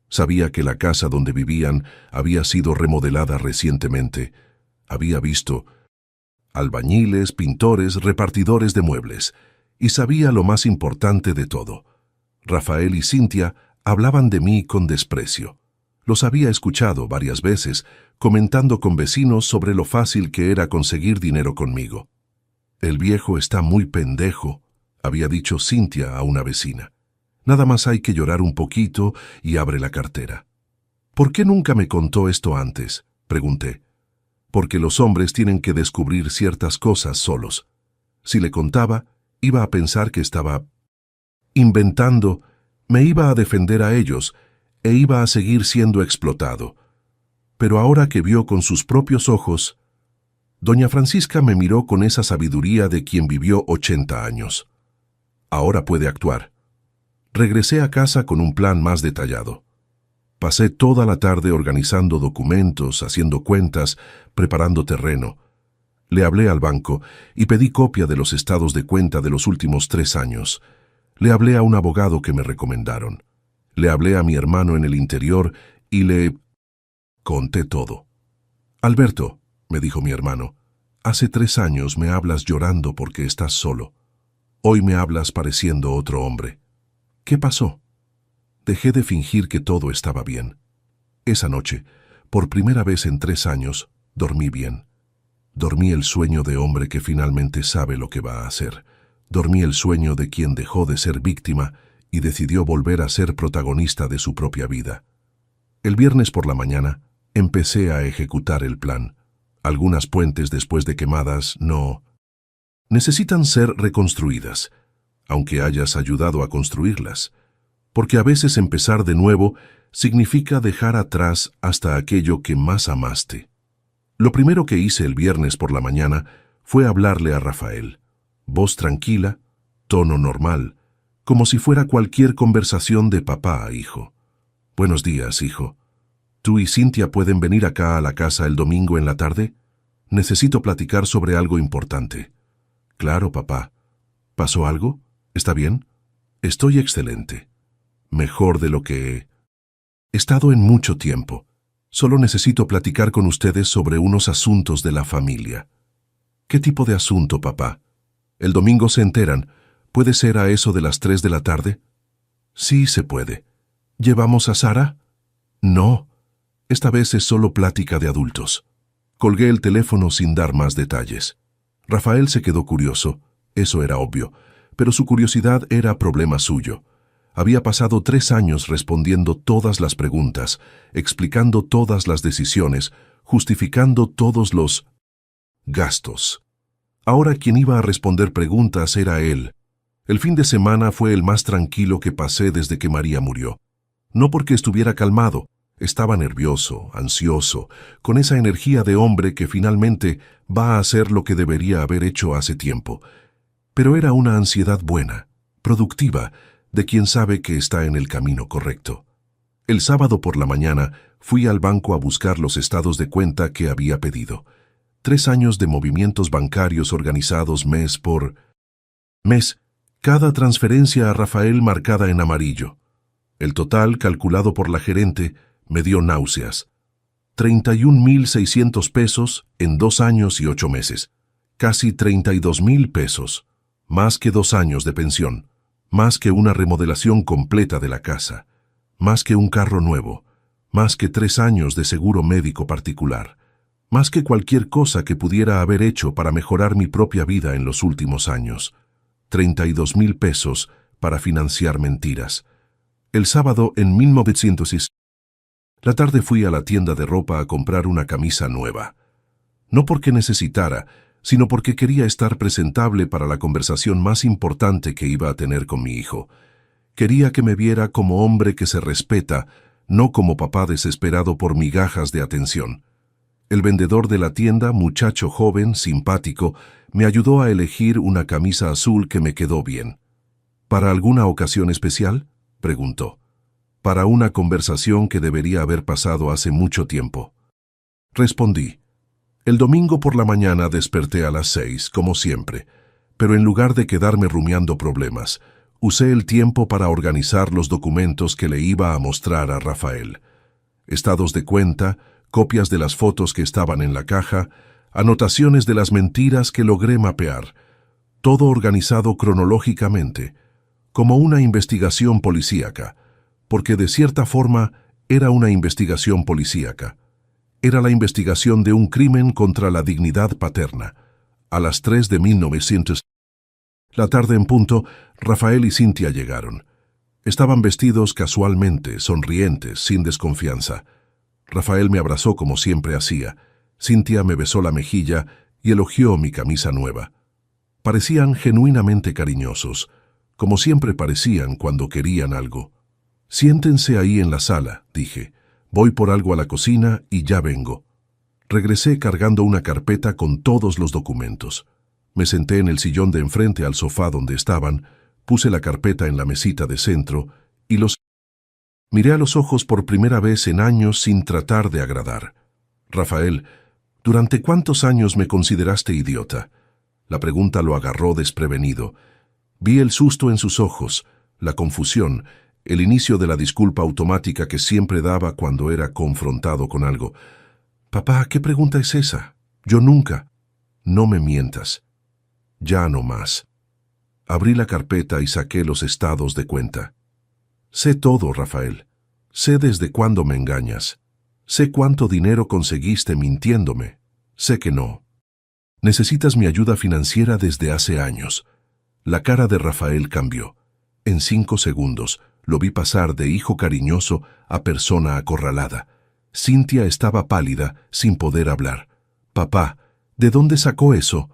Sabía que la casa donde vivían había sido remodelada recientemente. Había visto albañiles, pintores, repartidores de muebles. Y sabía lo más importante de todo. Rafael y Cintia hablaban de mí con desprecio. Los había escuchado varias veces, comentando con vecinos sobre lo fácil que era conseguir dinero conmigo. «El viejo está muy pendejo», había dicho Cintia a una vecina. «Nada más hay que llorar un poquito y abre la cartera». «¿Por qué nunca me contó esto antes?», pregunté. «Porque los hombres tienen que descubrir ciertas cosas solos. Si le contaba, iba a pensar que estaba inventando, me iba a defender a ellos e iba a seguir siendo explotado. Pero ahora que vio con sus propios ojos...». Doña Francisca me miró con esa sabiduría de quien vivió 80 años. Ahora puede actuar. Regresé a casa con un plan más detallado. Pasé toda la tarde organizando documentos, haciendo cuentas, preparando terreno. Le hablé al banco y pedí copia de los estados de cuenta de los últimos 3 años. Le hablé a un abogado que me recomendaron. Le hablé a mi hermano en el interior y le conté todo. «Alberto», me dijo mi hermano, «hace 3 años me hablas llorando porque estás solo. Hoy me hablas pareciendo otro hombre. ¿Qué pasó?». Dejé de fingir que todo estaba bien. Esa noche, por primera vez en 3 años, dormí bien. Dormí el sueño de hombre que finalmente sabe lo que va a hacer. Dormí el sueño de quien dejó de ser víctima y decidió volver a ser protagonista de su propia vida. El viernes por la mañana empecé a ejecutar el plan. Algunas puentes después de quemadas no necesitan ser reconstruidas, aunque hayas ayudado a construirlas, porque a veces empezar de nuevo significa dejar atrás hasta aquello que más amaste. Lo primero que hice el viernes por la mañana fue hablarle a Rafael. Voz tranquila, tono normal, como si fuera cualquier conversación de papá a hijo. Buenos días, hijo. ¿Tú y Cintia pueden venir acá a la casa el domingo en la tarde? Necesito platicar sobre algo importante. Claro, papá. ¿Pasó algo? ¿Está bien? Estoy excelente. Mejor de lo que he estado en mucho tiempo. Solo necesito platicar con ustedes sobre unos asuntos de la familia. ¿Qué tipo de asunto, papá? El domingo se enteran. ¿Puede ser a eso de las 3 de la tarde? Sí, se puede. ¿Llevamos a Sara? No. Esta vez es solo plática de adultos. Colgué el teléfono sin dar más detalles. Rafael se quedó curioso, eso era obvio, pero su curiosidad era problema suyo. Había pasado 3 años respondiendo todas las preguntas, explicando todas las decisiones, justificando todos los gastos. Ahora quien iba a responder preguntas era él. El fin de semana fue el más tranquilo que pasé desde que María murió. No porque estuviera calmado, estaba nervioso, ansioso, con esa energía de hombre que finalmente va a hacer lo que debería haber hecho hace tiempo. Pero era una ansiedad buena, productiva, de quien sabe que está en el camino correcto. El sábado por la mañana fui al banco a buscar los estados de cuenta que había pedido. 3 años de movimientos bancarios organizados mes por mes, cada transferencia a Rafael marcada en amarillo. El total, calculado por la gerente, me dio náuseas. 31,600 pesos en 2 años y 8 meses. Casi 32,000 pesos. Más que 2 años de pensión. Más que una remodelación completa de la casa. Más que un carro nuevo. Más que 3 años de seguro médico particular. Más que cualquier cosa que pudiera haber hecho para mejorar mi propia vida en los últimos años. 32,000 pesos para financiar mentiras. El sábado, en 1906, la tarde fui a la tienda de ropa a comprar una camisa nueva. No porque necesitara, sino porque quería estar presentable para la conversación más importante que iba a tener con mi hijo. Quería que me viera como hombre que se respeta, no como papá desesperado por migajas de atención. El vendedor de la tienda, muchacho joven, simpático, me ayudó a elegir una camisa azul que me quedó bien. ¿Para alguna ocasión especial?, preguntó. Para una conversación que debería haber pasado hace mucho tiempo. Respondí. El domingo por la mañana desperté a las 6, como siempre, pero en lugar de quedarme rumiando problemas, usé el tiempo para organizar los documentos que le iba a mostrar a Rafael. Estados de cuenta, copias de las fotos que estaban en la caja, anotaciones de las mentiras que logré mapear, todo organizado cronológicamente, como una investigación policíaca, porque de cierta forma era una investigación policíaca. Era la investigación de un crimen contra la dignidad paterna. A las 3 de 1900. La tarde en punto, Rafael y Cintia llegaron. Estaban vestidos casualmente, sonrientes, sin desconfianza. Rafael me abrazó como siempre hacía. Cintia me besó la mejilla y elogió mi camisa nueva. Parecían genuinamente cariñosos, como siempre parecían cuando querían algo. Siéntense ahí en la sala, dije. Voy por algo a la cocina y ya vengo. Regresé cargando una carpeta con todos los documentos. Me senté en el sillón de enfrente al sofá donde estaban, puse la carpeta en la mesita de centro y los miré a los ojos por primera vez en años sin tratar de agradar. Rafael, ¿durante cuántos años me consideraste idiota? La pregunta lo agarró desprevenido. Vi el susto en sus ojos, la confusión, el inicio de la disculpa automática que siempre daba cuando era confrontado con algo. Papá, ¿qué pregunta es esa? Yo nunca. No me mientas. Ya no más. Abrí la carpeta y saqué los estados de cuenta. Sé todo, Rafael. Sé desde cuándo me engañas. Sé cuánto dinero conseguiste mintiéndome. Sé que no. Necesitas mi ayuda financiera desde hace años. La cara de Rafael cambió. En 5 segundos, lo vi pasar de hijo cariñoso a persona acorralada. Cynthia estaba pálida, sin poder hablar. «Papá, ¿de dónde sacó eso?»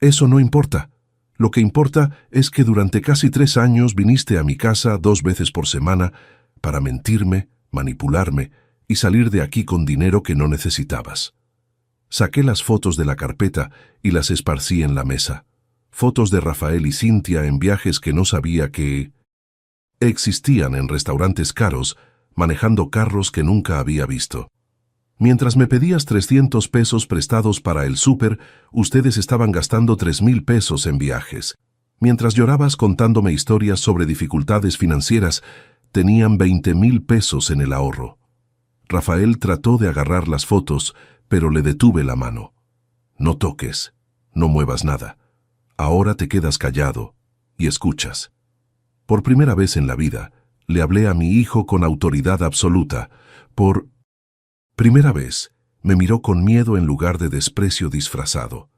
«Eso no importa. Lo que importa es que durante casi 3 años viniste a mi casa 2 veces por semana para mentirme, manipularme y salir de aquí con dinero que no necesitabas». Saqué las fotos de la carpeta y las esparcí en la mesa. Fotos de Rafael y Cynthia en viajes que no sabía que existían, en restaurantes caros, manejando carros que nunca había visto. Mientras me pedías 300 pesos prestados para el súper, ustedes estaban gastando 3,000 pesos en viajes. Mientras llorabas contándome historias sobre dificultades financieras, tenían 20,000 pesos en el ahorro. Rafael trató de agarrar las fotos, pero le detuve la mano. «No toques, no muevas nada. Ahora te quedas callado y escuchas». Por primera vez en la vida, le hablé a mi hijo con autoridad absoluta. Por primera vez, me miró con miedo en lugar de desprecio disfrazado.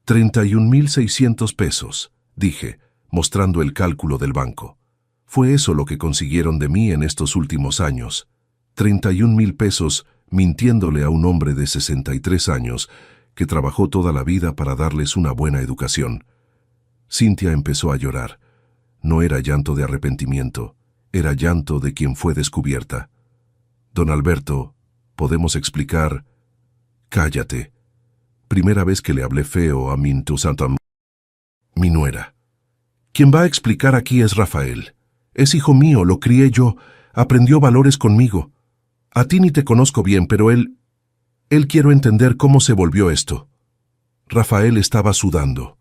31,600 pesos, dije, mostrando el cálculo del banco. Fue eso lo que consiguieron de mí en estos últimos años. 31,000 pesos mintiéndole a un hombre de 63 años que trabajó toda la vida para darles una buena educación. Cynthia empezó a llorar. No era llanto de arrepentimiento, era llanto de quien fue descubierta. «Don Alberto, ¿podemos explicar?» «Cállate. Primera vez que le hablé feo a mi nuera. Quien va a explicar aquí es Rafael. Es hijo mío, lo crié yo, aprendió valores conmigo. A ti ni te conozco bien, pero él quiero entender cómo se volvió esto». Rafael estaba sudando.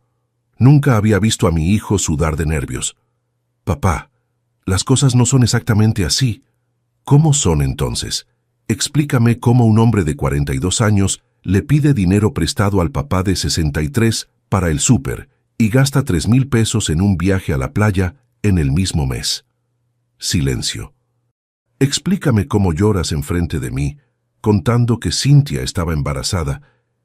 Nunca había visto a mi hijo sudar de nervios. «Papá, las cosas no son exactamente así». «¿Cómo son entonces? Explícame cómo un hombre de 42 años le pide dinero prestado al papá de 63 para el súper y gasta 3,000 pesos en un viaje a la playa en el mismo mes». Silencio. «Explícame cómo lloras enfrente de mí, contando que Cynthia estaba embarazada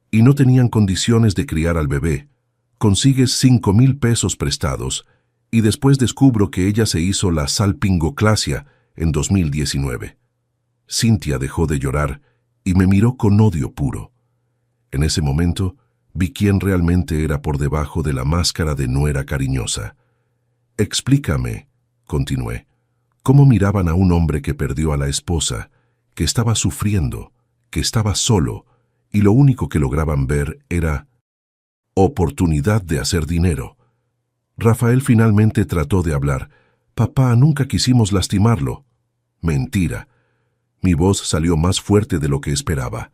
y no tenían condiciones de criar al bebé. Consigues 5,000 pesos prestados y después descubro que ella se hizo la salpingoclasia en 2019. Cynthia dejó de llorar y me miró con odio puro. En ese momento vi quién realmente era por debajo de la máscara de nuera cariñosa. «Explícame», continué, «cómo miraban a un hombre que perdió a la esposa, que estaba sufriendo, que estaba solo, y lo único que lograban ver era oportunidad de hacer dinero». Rafael finalmente trató de hablar. «Papá, nunca quisimos lastimarlo». Mentira. Mi voz salió más fuerte de lo que esperaba.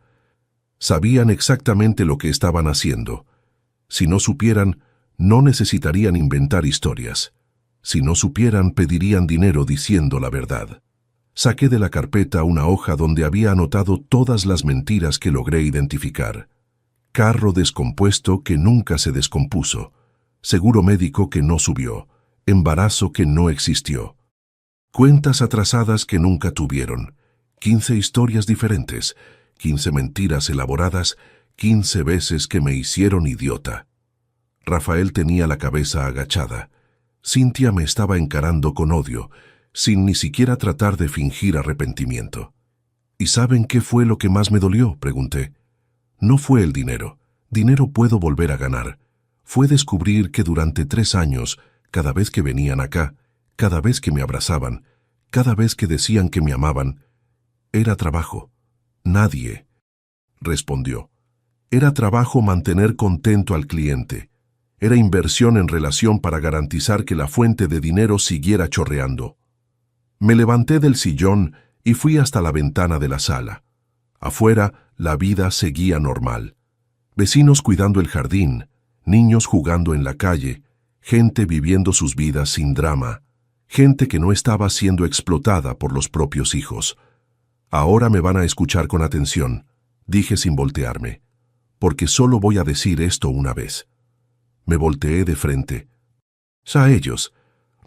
Sabían exactamente lo que estaban haciendo. Si no supieran, no necesitarían inventar historias. Si no supieran, pedirían dinero diciendo la verdad. Saqué de la carpeta una hoja donde había anotado todas las mentiras que logré identificar. Carro descompuesto que nunca se descompuso. Seguro médico que no subió. Embarazo que no existió. Cuentas atrasadas que nunca tuvieron. 15 historias diferentes. 15 mentiras elaboradas. 15 veces que me hicieron idiota. Rafael tenía la cabeza agachada. Cynthia me estaba encarando con odio, sin ni siquiera tratar de fingir arrepentimiento. «¿Y saben qué fue lo que más me dolió?», pregunté. «No fue el dinero. Dinero puedo volver a ganar. Fue descubrir que durante 3 años, cada vez que venían acá, cada vez que me abrazaban, cada vez que decían que me amaban, era trabajo. Nadie», respondió. «Era trabajo mantener contento al cliente. Era inversión en relación para garantizar que la fuente de dinero siguiera chorreando». Me levanté del sillón y fui hasta la ventana de la sala. Afuera, la vida seguía normal. Vecinos cuidando el jardín, niños jugando en la calle, gente viviendo sus vidas sin drama, gente que no estaba siendo explotada por los propios hijos. «Ahora me van a escuchar con atención», dije sin voltearme, «porque solo voy a decir esto una vez». Me volteé de frente. «A ellos».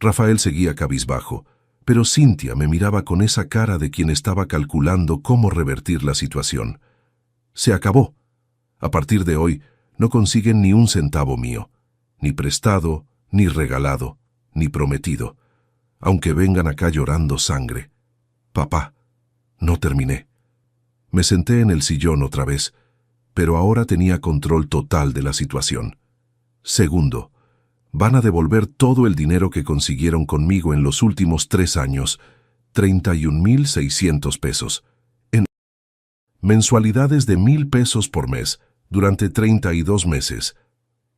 Rafael seguía cabizbajo, pero Cynthia me miraba con esa cara de quien estaba calculando cómo revertir la situación. «Se acabó. A partir de hoy, no consiguen ni un centavo mío, ni prestado, ni regalado, ni prometido. aunque vengan acá llorando sangre. Papá, no terminé. Me senté en el sillón otra vez, pero ahora tenía control total de la situación. Segundo, van a devolver todo el dinero que consiguieron conmigo en los últimos 3 años, 31,600 pesos, en mensualidades de 1,000 pesos por mes, durante 32 meses.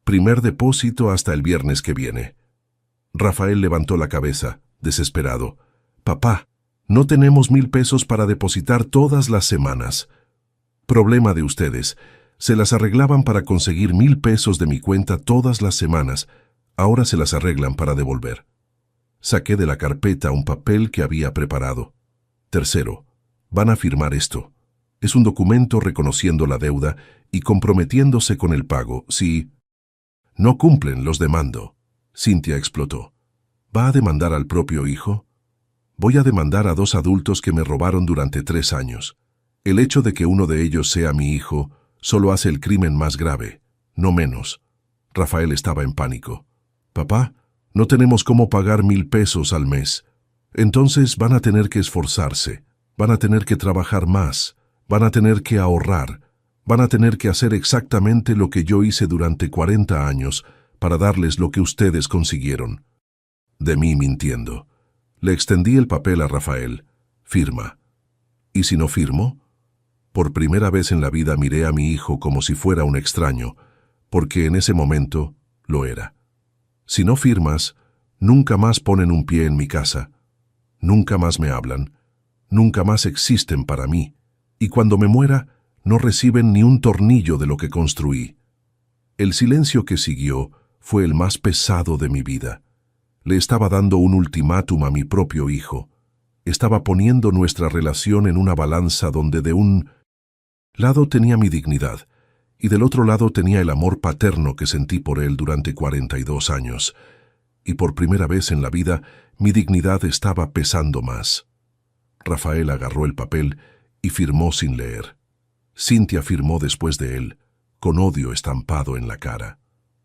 Primer depósito hasta el viernes que viene. Rafael levantó la cabeza, desesperado. Papá, no tenemos 1,000 pesos para depositar todas las semanas. Problema de ustedes. Se las arreglaban para conseguir 1,000 pesos de mi cuenta todas las semanas. Ahora se las arreglan para devolver. Saqué de la carpeta un papel que había preparado. Tercero, van a firmar esto. Es un documento reconociendo la deuda y comprometiéndose con el pago. Si no cumplen, los demando. Cintia explotó. ¿Va a demandar al propio hijo? Voy a demandar a 2 adultos que me robaron durante 3 años. El hecho de que uno de ellos sea mi hijo solo hace el crimen más grave, no menos. Rafael estaba en pánico. Papá, no tenemos cómo pagar 1,000 pesos al mes. Entonces van a tener que esforzarse, van a tener que trabajar más, van a tener que ahorrar, van a tener que hacer exactamente lo que yo hice durante 40 años para darles lo que ustedes consiguieron. De mí mintiendo. Le extendí el papel a Rafael. Firma. ¿Y si no firmo? Por primera vez en la vida miré a mi hijo como si fuera un extraño, porque en ese momento lo era. Si no firmas, nunca más ponen un pie en mi casa, nunca más me hablan, nunca más existen para mí, y cuando me muera, no reciben ni un tornillo de lo que construí. El silencio que siguió fue el más pesado de mi vida. Le estaba dando un ultimátum a mi propio hijo. Estaba poniendo nuestra relación en una balanza donde de un lado tenía mi dignidad, y del otro lado tenía el amor paterno que sentí por él durante 42 años. Y por primera vez en la vida, mi dignidad estaba pesando más. Rafael agarró el papel y firmó sin leer. Cintia firmó después de él, con odio estampado en la cara.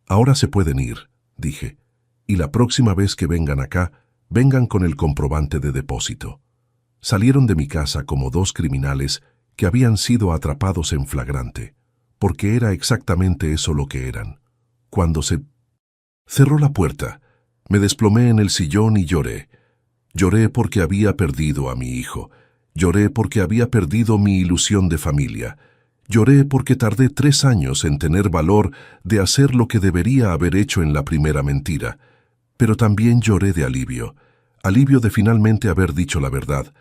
Ahora se pueden ir, dije, y la próxima vez que vengan acá, vengan con el comprobante de depósito. Salieron de mi casa como 2 criminales que habían sido atrapados en flagrante, porque era exactamente eso lo que eran. Cuando se cerró la puerta, me desplomé en el sillón y lloré. Lloré porque había perdido a mi hijo. Lloré porque había perdido mi ilusión de familia. Lloré porque tardé 3 años en tener valor de hacer lo que debería haber hecho en la primera mentira. Pero también lloré de alivio. Alivio de finalmente haber dicho la verdad.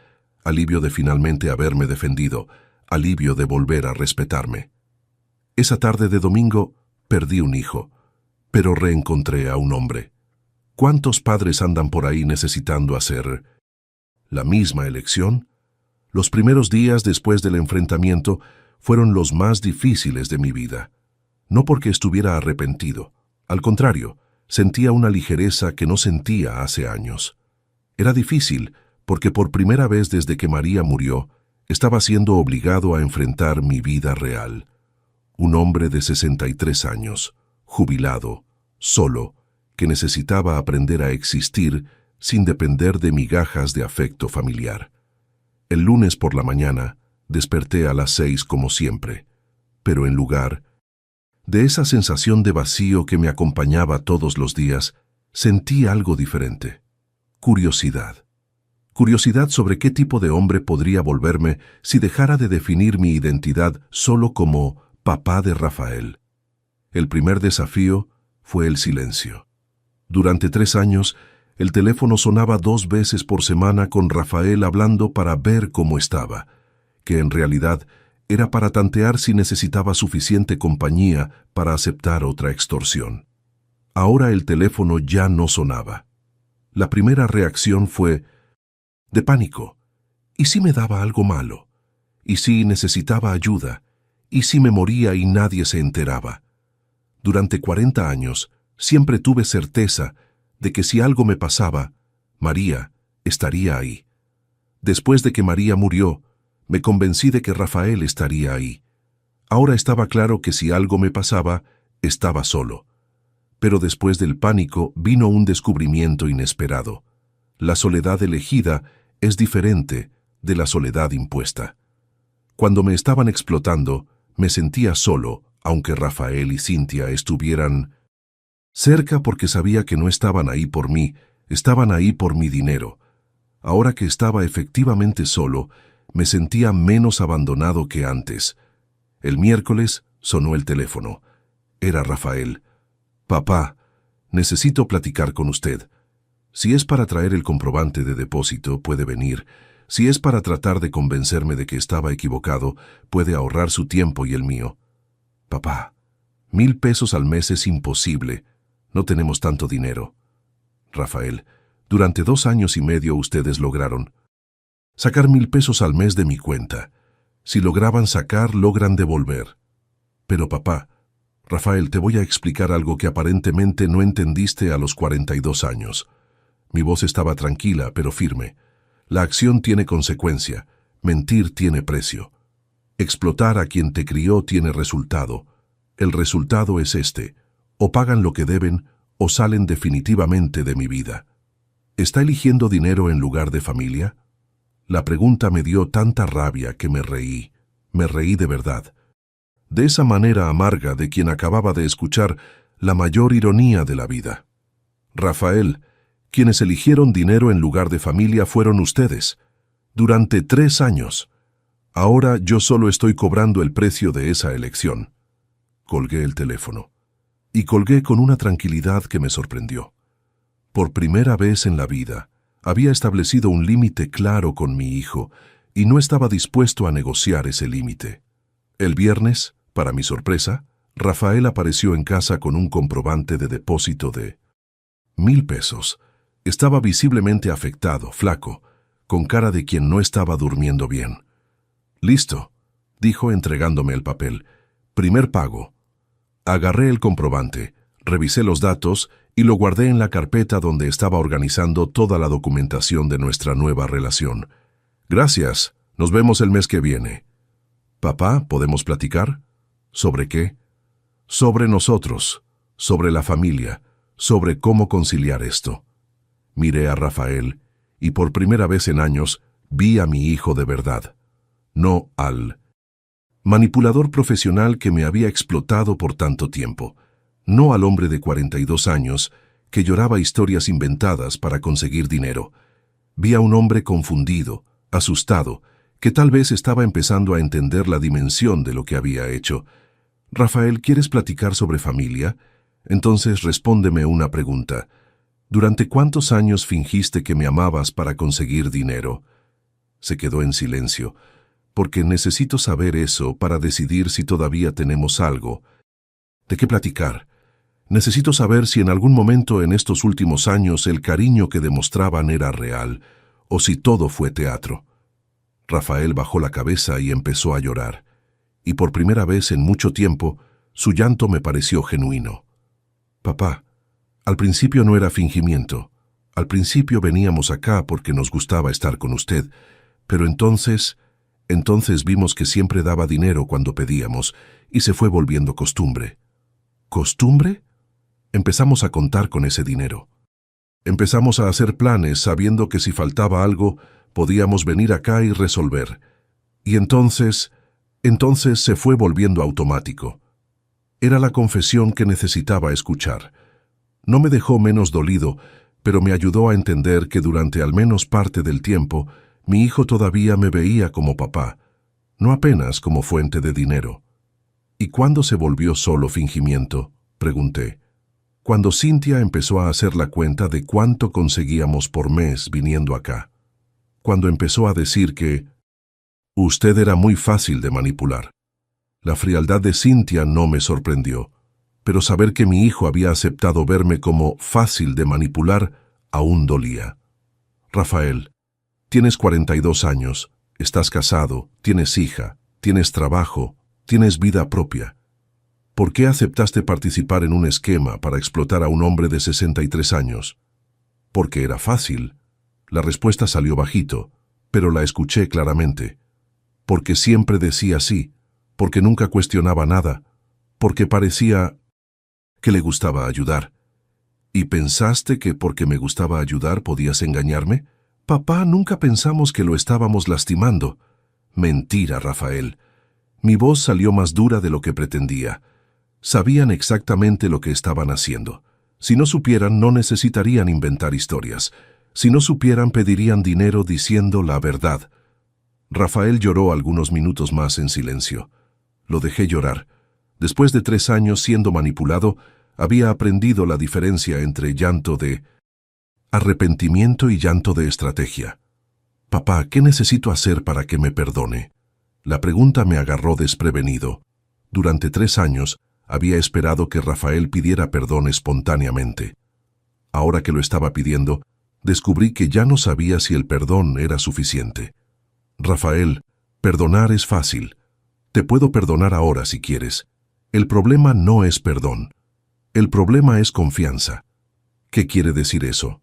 Alivio de finalmente haberme defendido. Alivio de volver a respetarme. Esa tarde de domingo perdí un hijo, pero reencontré a un hombre. ¿Cuántos padres andan por ahí necesitando hacer la misma elección? Los primeros días después del enfrentamiento fueron los más difíciles de mi vida. No porque estuviera arrepentido. Al contrario, sentía una ligereza que no sentía hace años. Era difícil porque por primera vez desde que María murió, estaba siendo obligado a enfrentar mi vida real. Un hombre de 63 años, jubilado, solo, que necesitaba aprender a existir sin depender de migajas de afecto familiar. El lunes por la mañana, desperté a las 6 como siempre, pero en lugar de esa sensación de vacío que me acompañaba todos los días, sentí algo diferente. Curiosidad. Curiosidad sobre qué tipo de hombre podría volverme si dejara de definir mi identidad solo como papá de Rafael. El primer desafío fue el silencio. Durante 3 años, el teléfono sonaba 2 veces por semana con Rafael hablando para ver cómo estaba, que en realidad era para tantear si necesitaba suficiente compañía para aceptar otra extorsión. Ahora el teléfono ya no sonaba. La primera reacción fue de pánico. ¿Y si me daba algo malo? ¿Y si necesitaba ayuda? ¿Y si me moría y nadie se enteraba? Durante 40 años siempre tuve certeza de que si algo me pasaba, María estaría ahí. Después de que María murió, me convencí de que Rafael estaría ahí. Ahora estaba claro que si algo me pasaba, estaba solo. Pero después del pánico vino un descubrimiento inesperado. La soledad elegida es diferente de la soledad impuesta. Cuando me estaban explotando, me sentía solo, aunque Rafael y Cintia estuvieran cerca porque sabía que no estaban ahí por mí, estaban ahí por mi dinero. Ahora que estaba efectivamente solo, me sentía menos abandonado que antes. El miércoles sonó el teléfono. Era Rafael. «Papá, necesito platicar con usted. Si es para traer el comprobante de depósito, puede venir. Si es para tratar de convencerme de que estaba equivocado, puede ahorrar su tiempo y el mío». «Papá, 1,000 pesos al mes es imposible. No tenemos tanto dinero». «Rafael, durante 2 años y medio ustedes lograron sacar 1,000 pesos al mes de mi cuenta. Si lograban sacar, logran devolver». «Pero papá, Rafael, te voy a explicar algo que aparentemente no entendiste a los 42 años. Mi voz estaba tranquila, pero firme. La acción tiene consecuencia. Mentir tiene precio. Explotar a quien te crió tiene resultado. El resultado es este: o pagan lo que deben, o salen definitivamente de mi vida. ¿Está eligiendo dinero en lugar de familia?». La pregunta me dio tanta rabia que me reí de verdad. De esa manera amarga de quien acababa de escuchar la mayor ironía de la vida. «Rafael, quienes eligieron dinero en lugar de familia fueron ustedes. Durante 3 años. Ahora yo solo estoy cobrando el precio de esa elección». Colgué el teléfono. Y colgué con una tranquilidad que me sorprendió. Por primera vez en la vida, había establecido un límite claro con mi hijo y no estaba dispuesto a negociar ese límite. El viernes, para mi sorpresa, Rafael apareció en casa con un comprobante de depósito de 1,000 pesos. Estaba visiblemente afectado, flaco, con cara de quien no estaba durmiendo bien. «Listo», dijo entregándome el papel. «Primer pago». Agarré el comprobante, revisé los datos y lo guardé en la carpeta donde estaba organizando toda la documentación de nuestra nueva relación. «Gracias, nos vemos el mes que viene». «Papá, ¿podemos platicar?». «¿Sobre qué?». «Sobre nosotros, sobre la familia, sobre cómo conciliar esto». Miré a Rafael y por primera vez en años vi a mi hijo de verdad, no al manipulador profesional que me había explotado por tanto tiempo, no al hombre de 42 años que lloraba historias inventadas para conseguir dinero. Vi a un hombre confundido, asustado, que tal vez estaba empezando a entender la dimensión de lo que había hecho. «Rafael, ¿quieres platicar sobre familia? Entonces respóndeme una pregunta. ¿Durante cuántos años fingiste que me amabas para conseguir dinero?». Se quedó en silencio, porque necesito saber eso para decidir si todavía tenemos algo de qué platicar. Necesito saber si en algún momento en estos últimos años el cariño que demostraban era real o si todo fue teatro. Rafael bajó la cabeza y empezó a llorar, y por primera vez en mucho tiempo su llanto me pareció genuino. «Papá, al principio no era fingimiento. Al principio veníamos acá porque nos gustaba estar con usted, pero entonces vimos que siempre daba dinero cuando pedíamos y se fue volviendo costumbre». «¿Costumbre?». Empezamos a contar con ese dinero. Empezamos a hacer planes sabiendo que si faltaba algo, podíamos venir acá y resolver. Y entonces se fue volviendo automático. Era la confesión que necesitaba escuchar. No me dejó menos dolido, pero me ayudó a entender que durante al menos parte del tiempo, mi hijo todavía me veía como papá, no apenas como fuente de dinero. «¿Y cuándo se volvió solo fingimiento?», pregunté. «Cuando Cintia empezó a hacer la cuenta de cuánto conseguíamos por mes viniendo acá. Cuando empezó a decir que usted era muy fácil de manipular». La frialdad de Cintia no me sorprendió, pero saber que mi hijo había aceptado verme como fácil de manipular aún dolía. «Rafael, tienes 42 años, estás casado, tienes hija, tienes trabajo, tienes vida propia. ¿Por qué aceptaste participar en un esquema para explotar a un hombre de 63 años? «Porque era fácil». La respuesta salió bajito, pero la escuché claramente. «Porque siempre decía sí, porque nunca cuestionaba nada, porque parecía que le gustaba ayudar». ¿Y pensaste que porque me gustaba ayudar podías engañarme? Papá, nunca pensamos que lo estábamos lastimando. Mentira, Rafael. Mi voz salió más dura de lo que pretendía. Sabían exactamente lo que estaban haciendo. Si no supieran, no necesitarían inventar historias. Si no supieran, pedirían dinero diciendo la verdad. Rafael lloró algunos minutos más en silencio. Lo dejé llorar. Después de 3 años siendo manipulado, había aprendido la diferencia entre llanto de arrepentimiento y llanto de estrategia. Papá, ¿qué necesito hacer para que me perdone? La pregunta me agarró desprevenido. Durante 3 años, había esperado que Rafael pidiera perdón espontáneamente. Ahora que lo estaba pidiendo, descubrí que ya no sabía si el perdón era suficiente. Rafael, perdonar es fácil. Te puedo perdonar ahora si quieres. El problema no es perdón. El problema es confianza. ¿Qué quiere decir eso?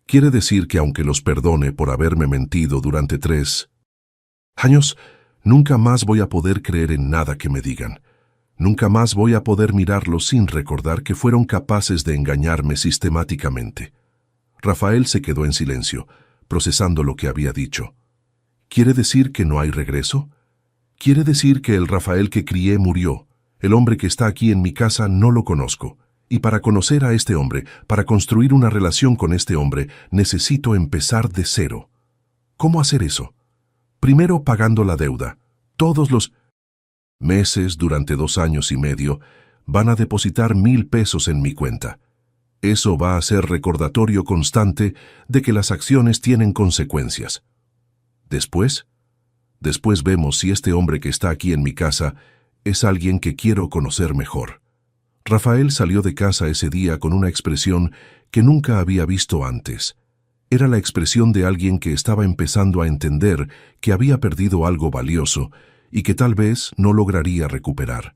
Quiere decir que aunque los perdone por haberme mentido durante 3 años, nunca más voy a poder creer en nada que me digan. Nunca más voy a poder mirarlos sin recordar que fueron capaces de engañarme sistemáticamente. Rafael se quedó en silencio, procesando lo que había dicho. ¿Quiere decir que no hay regreso? ¿Quiere decir que el Rafael que crié murió? El hombre que está aquí en mi casa no lo conozco. Y para conocer a este hombre, para construir una relación con este hombre, necesito empezar de cero. ¿Cómo hacer eso? Primero pagando la deuda. Todos los meses, durante 2 años y medio, van a depositar 1,000 pesos en mi cuenta. Eso va a ser recordatorio constante de que las acciones tienen consecuencias. Después vemos si este hombre que está aquí en mi casa es alguien que quiero conocer mejor. Rafael salió de casa ese día con una expresión que nunca había visto antes. Era la expresión de alguien que estaba empezando a entender que había perdido algo valioso y que tal vez no lograría recuperar.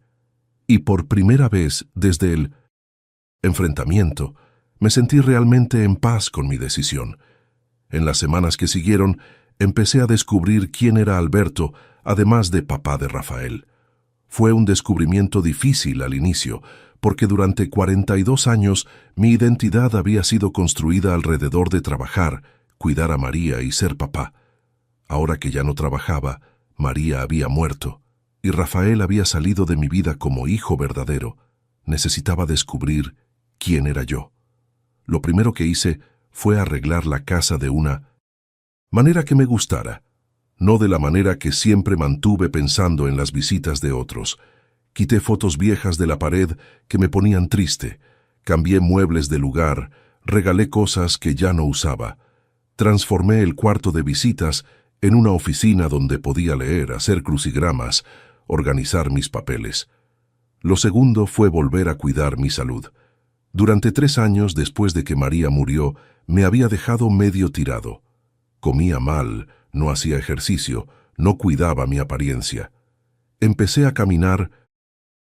Y por primera vez desde el enfrentamiento, me sentí realmente en paz con mi decisión. En las semanas que siguieron, empecé a descubrir quién era Alberto, además de papá de Rafael. Fue un descubrimiento difícil al inicio, porque durante 42 años mi identidad había sido construida alrededor de trabajar, cuidar a María y ser papá. Ahora que ya no trabajaba, María había muerto, y Rafael había salido de mi vida como hijo verdadero. Necesitaba descubrir quién era yo. Lo primero que hice fue arreglar la casa de una manera que me gustara, no de la manera que siempre mantuve pensando en las visitas de otros. Quité fotos viejas de la pared que me ponían triste, cambié muebles de lugar, regalé cosas que ya no usaba. Transformé el cuarto de visitas en una oficina donde podía leer, hacer crucigramas, organizar mis papeles. Lo segundo fue volver a cuidar mi salud. Durante 3 años después de que María murió, me había dejado medio tirado. Comía mal, no hacía ejercicio, no cuidaba mi apariencia. Empecé a caminar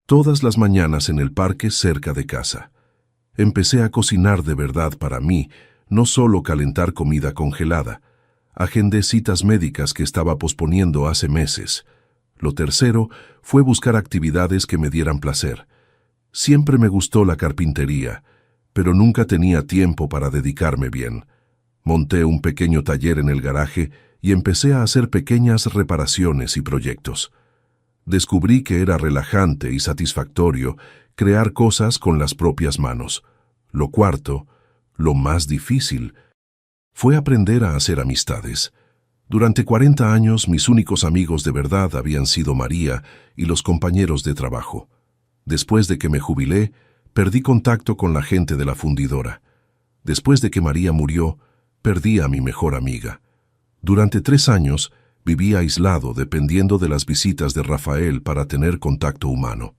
todas las mañanas en el parque cerca de casa. Empecé a cocinar de verdad para mí, no solo calentar comida congelada. Agendé citas médicas que estaba posponiendo hace meses. Lo tercero fue buscar actividades que me dieran placer. Siempre me gustó la carpintería, pero nunca tenía tiempo para dedicarme bien. Monté un pequeño taller en el garaje y empecé a hacer pequeñas reparaciones y proyectos. Descubrí que era relajante y satisfactorio crear cosas con las propias manos. Lo cuarto, lo más difícil, fue aprender a hacer amistades. Durante 40 años mis únicos amigos de verdad habían sido María y los compañeros de trabajo. Después de que me jubilé, perdí contacto con la gente de la fundidora. Después de que María murió, perdí a mi mejor amiga. Durante 3 años, viví aislado dependiendo de las visitas de Rafael para tener contacto humano.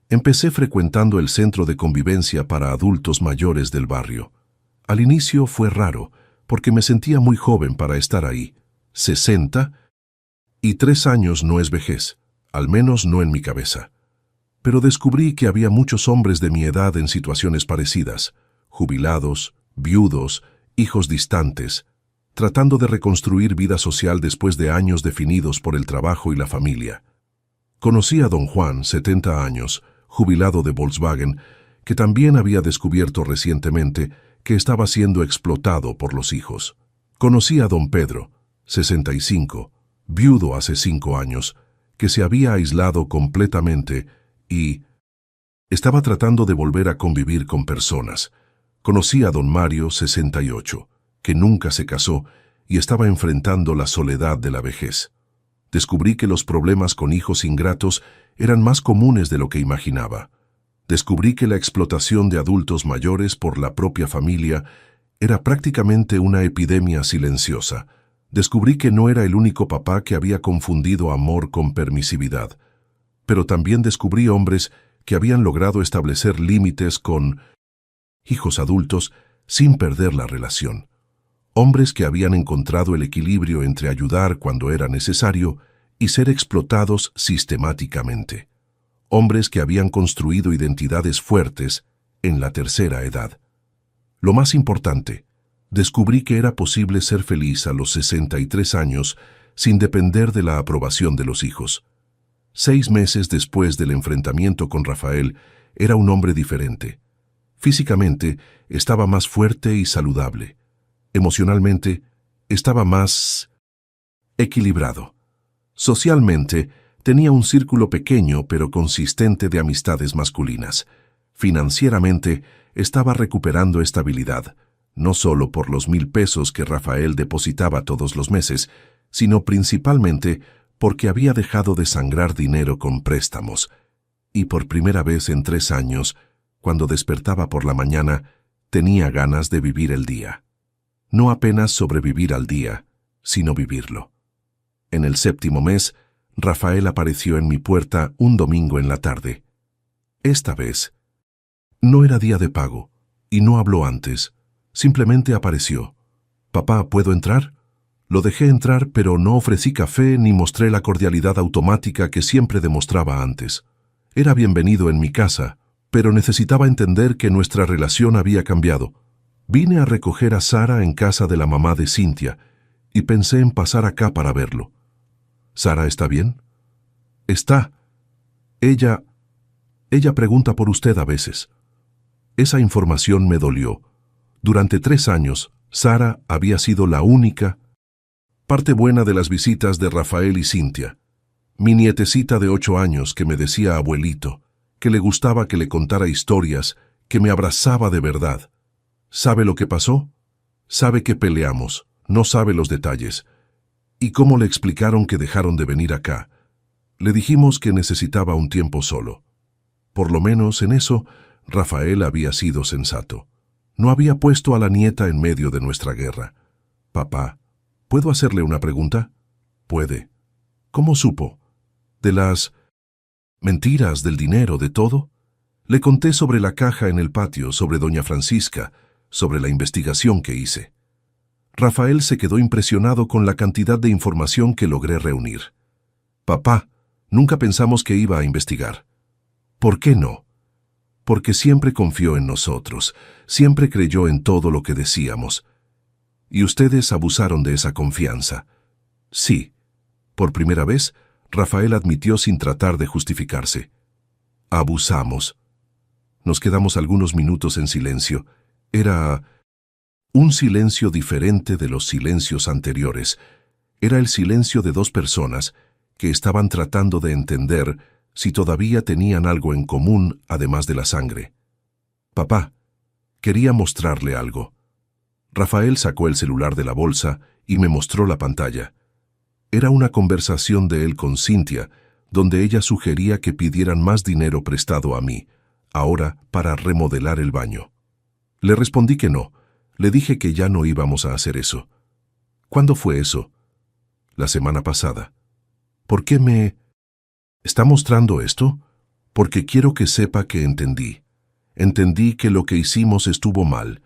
Empecé frecuentando el centro de convivencia para adultos mayores del barrio. Al inicio fue raro, porque me sentía muy joven para estar ahí. 60 y 3 años no es vejez, al menos no en mi cabeza. Pero descubrí que había muchos hombres de mi edad en situaciones parecidas, jubilados, viudos, hijos distantes, tratando de reconstruir vida social después de años definidos por el trabajo y la familia. Conocí a don Juan, 70 años, jubilado de Volkswagen, que también había descubierto recientemente que estaba siendo explotado por los hijos. Conocí a don Pedro, 65, viudo hace 5 años, que se había aislado completamente y estaba tratando de volver a convivir con personas. Conocí a don Mario, 68, que nunca se casó y estaba enfrentando la soledad de la vejez. Descubrí que los problemas con hijos ingratos eran más comunes de lo que imaginaba. Descubrí que la explotación de adultos mayores por la propia familia era prácticamente una epidemia silenciosa. Descubrí que no era el único papá que había confundido amor con permisividad. Pero también descubrí hombres que habían logrado establecer límites con hijos adultos sin perder la relación. Hombres que habían encontrado el equilibrio entre ayudar cuando era necesario y ser explotados sistemáticamente. Hombres que habían construido identidades fuertes en la tercera edad. Lo más importante, descubrí que era posible ser feliz a los 63 años sin depender de la aprobación de los hijos. 6 meses después del enfrentamiento con Rafael, era un hombre diferente. Físicamente, estaba más fuerte y saludable. Emocionalmente, estaba más equilibrado. Socialmente, tenía un círculo pequeño pero consistente de amistades masculinas. Financieramente, estaba recuperando estabilidad, no solo por los 1,000 pesos que Rafael depositaba todos los meses, sino principalmente porque había dejado de sangrar dinero con préstamos. Y por primera vez en 3 años, cuando despertaba por la mañana, tenía ganas de vivir el día. No apenas sobrevivir al día, sino vivirlo. En el 7º mes, Rafael apareció en mi puerta un domingo en la tarde. Esta vez, no era día de pago, y no habló antes. Simplemente apareció. «Papá, ¿puedo entrar?» Lo dejé entrar, pero no ofrecí café ni mostré la cordialidad automática que siempre demostraba antes. Era bienvenido en mi casa, pero necesitaba entender que nuestra relación había cambiado. Vine a recoger a Sara en casa de la mamá de Cynthia y pensé en pasar acá para verlo. «¿Sara está bien?» «Está. Ella pregunta por usted a veces». Esa información me dolió. Durante 3 años, Sara había sido la única parte buena de las visitas de Rafael y Cynthia. Mi nietecita de 8 años que me decía abuelito, que le gustaba que le contara historias, que me abrazaba de verdad. ¿Sabe lo que pasó? Sabe que peleamos, no sabe los detalles. ¿Y cómo le explicaron que dejaron de venir acá? Le dijimos que necesitaba un tiempo solo. Por lo menos en eso, Rafael había sido sensato. No había puesto a la nieta en medio de nuestra guerra. «Papá, ¿puedo hacerle una pregunta?» «Puede». «¿Cómo supo? ¿De las mentiras, del dinero, de todo?» Le conté sobre la caja en el patio, sobre doña Francisca, sobre la investigación que hice. Rafael se quedó impresionado con la cantidad de información que logré reunir. «Papá, nunca pensamos que iba a investigar». «¿Por qué no?» «Porque siempre confió en nosotros, siempre creyó en todo lo que decíamos. Y ustedes abusaron de esa confianza». «Sí». Por primera vez, Rafael admitió sin tratar de justificarse. «Abusamos». Nos quedamos algunos minutos en silencio. Era un silencio diferente de los silencios anteriores. Era el silencio de 2 personas que estaban tratando de entender si todavía tenían algo en común además de la sangre. «Papá, quería mostrarle algo». Rafael sacó el celular de la bolsa y me mostró la pantalla. Era una conversación de él con Cynthia, donde ella sugería que pidieran más dinero prestado a mí, ahora para remodelar el baño. Le respondí que no. Le dije que ya no íbamos a hacer eso. «¿Cuándo fue eso?» «La semana pasada». «¿Por qué me está mostrando esto?» «Porque quiero que sepa que entendí. Entendí que lo que hicimos estuvo mal.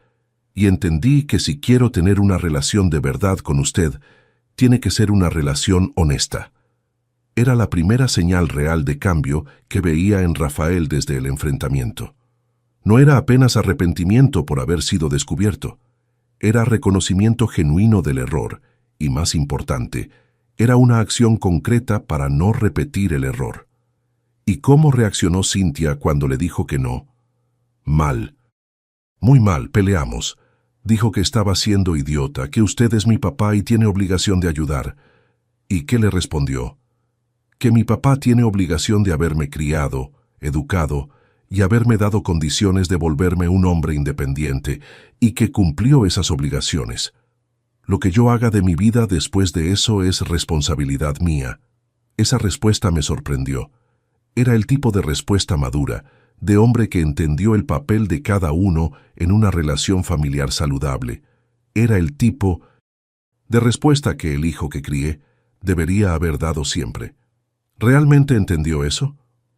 Y entendí que si quiero tener una relación de verdad con usted, tiene que ser una relación honesta». Era la primera señal real de cambio que veía en Rafael desde el enfrentamiento. No era apenas arrepentimiento por haber sido descubierto. Era reconocimiento genuino del error y, más importante, era una acción concreta para no repetir el error. ¿Y cómo reaccionó Cynthia cuando le dijo que no? Mal. Muy mal, peleamos. Dijo que estaba siendo idiota, que usted es mi papá y tiene obligación de ayudar. ¿Y qué le respondió? Que mi papá tiene obligación de haberme criado, educado y haberme dado condiciones de volverme un hombre independiente, y que cumplió esas obligaciones. Lo que yo haga de mi vida después de eso es responsabilidad mía. Esa respuesta me sorprendió. Era el tipo de respuesta madura, de hombre que entendió el papel de cada uno en una relación familiar saludable. Era el tipo de respuesta que el hijo que crié debería haber dado siempre. ¿Realmente entendió eso?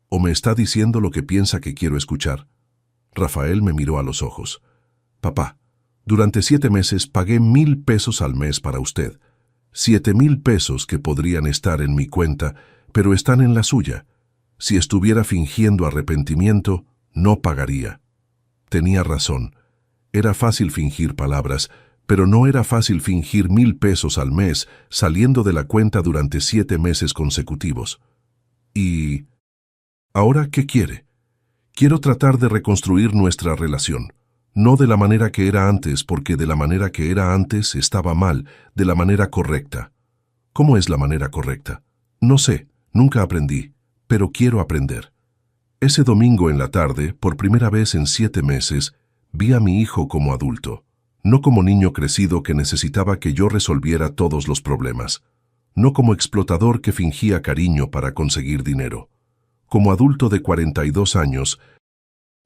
¿O me está diciendo lo que piensa que quiero escuchar? Rafael me miró a los ojos. Papá, durante 7 meses pagué 1,000 pesos al mes para usted. 7,000 pesos que podrían estar en mi cuenta, pero están en la suya. Si estuviera fingiendo arrepentimiento, no pagaría. Tenía razón. Era fácil fingir palabras, pero no era fácil fingir 1,000 pesos al mes saliendo de la cuenta durante 7 meses consecutivos. ¿Y ahora qué quiere? Quiero tratar de reconstruir nuestra relación. No de la manera que era antes, porque de la manera que era antes estaba mal, de la manera correcta. ¿Cómo es la manera correcta? No sé, nunca aprendí, pero quiero aprender. Ese domingo en la tarde, por primera vez en 7 meses, vi a mi hijo como adulto, no como niño crecido que necesitaba que yo resolviera todos los problemas, no como explotador que fingía cariño para conseguir dinero, como adulto de 42 años,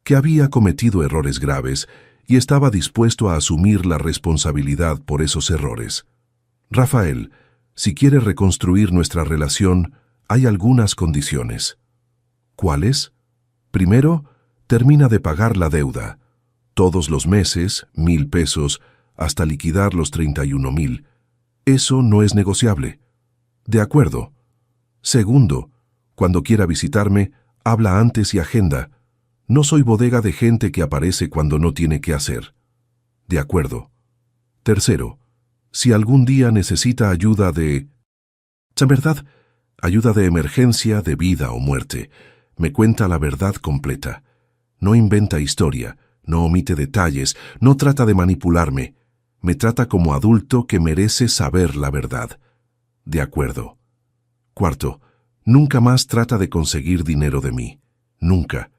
que había cometido errores graves y estaba dispuesto a asumir la responsabilidad por esos errores. Rafael, si quiere reconstruir nuestra relación, hay algunas condiciones. ¿Cuáles? Primero, termina de pagar la deuda. Todos los meses, 1,000 pesos, hasta liquidar los 31,000. Eso no es negociable. De acuerdo. Segundo, cuando quiera visitarme, habla antes y agenda. No soy bodega de gente que aparece cuando no tiene que hacer. De acuerdo. Tercero, si algún día necesita ayuda de... En verdad, ayuda de emergencia, de vida o muerte, me cuenta la verdad completa. No inventa historia, no omite detalles, no trata de manipularme. Me trata como adulto que merece saber la verdad. De acuerdo. Cuarto, nunca más trata de conseguir dinero de mí. Nunca.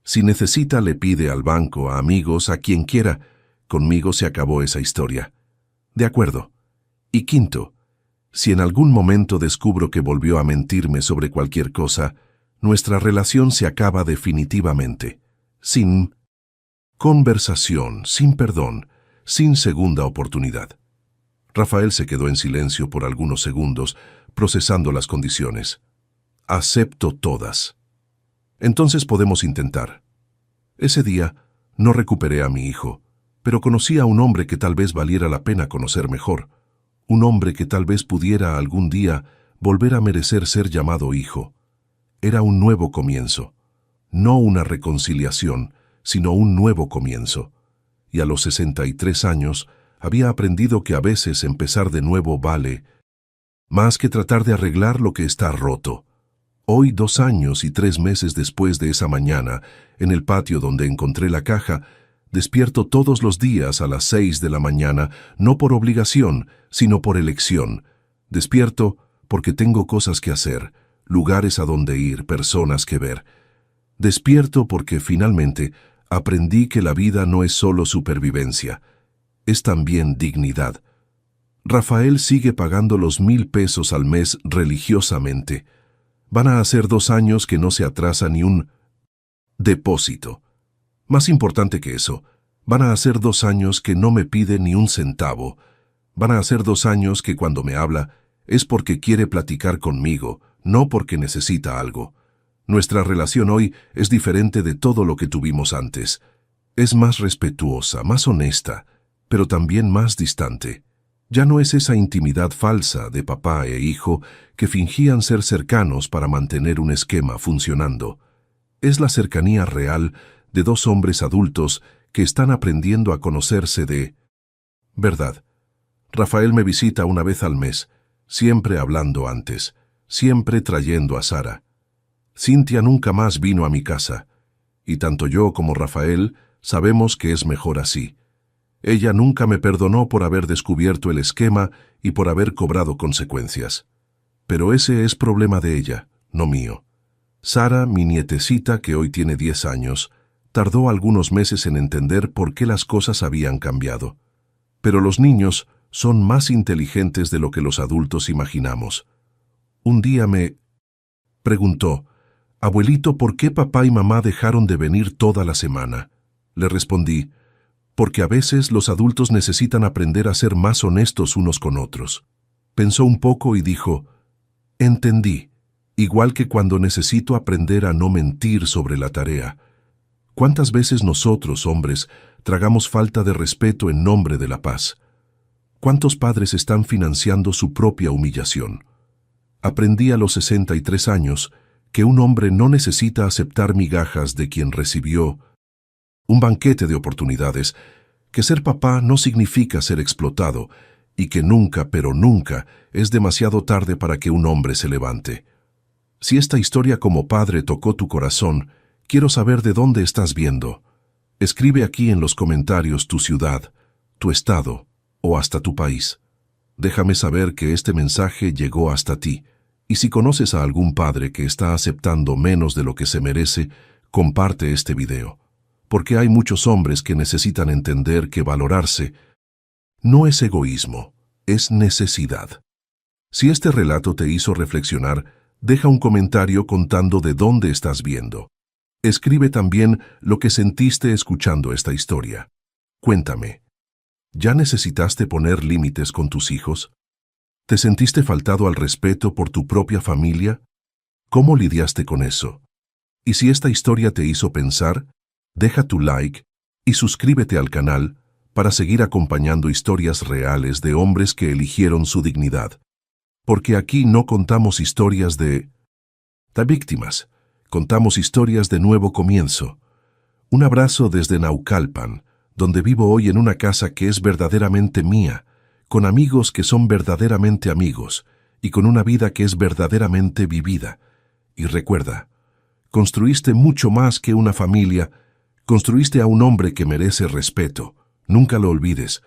Si necesita, le pide al banco, a amigos, a quien quiera. Conmigo se acabó esa historia. De acuerdo. Y quinto, si en algún momento descubro que volvió a mentirme sobre cualquier cosa, nuestra relación se acaba definitivamente. Sin conversación, sin perdón, sin segunda oportunidad. Rafael se quedó en silencio por algunos segundos, procesando las condiciones. Acepto todas. Entonces podemos intentar. Ese día no recuperé a mi hijo, pero conocí a un hombre que tal vez valiera la pena conocer mejor. Un hombre que tal vez pudiera algún día volver a merecer ser llamado hijo. Era un nuevo comienzo. No una reconciliación, sino un nuevo comienzo. Y a los 63 años había aprendido que a veces empezar de nuevo vale más que tratar de arreglar lo que está roto. Hoy, 2 años y 3 meses después de esa mañana, en el patio donde encontré la caja, despierto todos los días a las 6 de la mañana, no por obligación, sino por elección. Despierto porque tengo cosas que hacer, lugares a donde ir, personas que ver. Despierto porque finalmente aprendí que la vida no es solo supervivencia, es también dignidad. Rafael sigue pagando los 1,000 pesos al mes religiosamente. Van a hacer 2 años que no se atrasa ni un depósito. Más importante que eso, van a hacer 2 años que no me pide ni un centavo. Van a hacer 2 años que cuando me habla es porque quiere platicar conmigo, no porque necesita algo. Nuestra relación hoy es diferente de todo lo que tuvimos antes. Es más respetuosa, más honesta, pero también más distante. Ya no es esa intimidad falsa de papá e hijo que fingían ser cercanos para mantener un esquema funcionando. Es la cercanía real de 2 hombres adultos que están aprendiendo a conocerse de verdad. Rafael me visita una vez al mes, siempre hablando antes, siempre trayendo a Sara. Cintia nunca más vino a mi casa, y tanto yo como Rafael sabemos que es mejor así. Ella nunca me perdonó por haber descubierto el esquema y por haber cobrado consecuencias. Pero ese es problema de ella, no mío. Sara, mi nietecita, que hoy tiene 10 años, tardó algunos meses en entender por qué las cosas habían cambiado. Pero los niños son más inteligentes de lo que los adultos imaginamos. Un día me preguntó, «Abuelito, ¿por qué papá y mamá dejaron de venir toda la semana?» Le respondí, «Porque a veces los adultos necesitan aprender a ser más honestos unos con otros». Pensó un poco y dijo, «Entendí, igual que cuando necesito aprender a no mentir sobre la tarea. ¿Cuántas veces nosotros, hombres, tragamos falta de respeto en nombre de la paz? ¿Cuántos padres están financiando su propia humillación? Aprendí a los 63 años que un hombre no necesita aceptar migajas de quien recibió un banquete de oportunidades, que ser papá no significa ser explotado y que nunca, pero nunca, es demasiado tarde para que un hombre se levante. Si esta historia como padre tocó tu corazón, quiero saber de dónde estás viendo. Escribe aquí en los comentarios tu ciudad, tu estado o hasta tu país. Déjame saber que este mensaje llegó hasta ti. Y si conoces a algún padre que está aceptando menos de lo que se merece, comparte este video. Porque hay muchos hombres que necesitan entender que valorarse no es egoísmo, es necesidad. Si este relato te hizo reflexionar, deja un comentario contando de dónde estás viendo. Escribe también lo que sentiste escuchando esta historia. Cuéntame, ¿ya necesitaste poner límites con tus hijos? ¿Te sentiste faltado al respeto por tu propia familia? ¿Cómo lidiaste con eso? Y si esta historia te hizo pensar, deja tu like y suscríbete al canal para seguir acompañando historias reales de hombres que eligieron su dignidad. Porque aquí no contamos historias de víctimas, contamos historias de nuevo comienzo. Un abrazo desde Naucalpan, donde vivo hoy en una casa que es verdaderamente mía, con amigos que son verdaderamente amigos y con una vida que es verdaderamente vivida. Y recuerda, construiste mucho más que una familia, construiste a un hombre que merece respeto. Nunca lo olvides,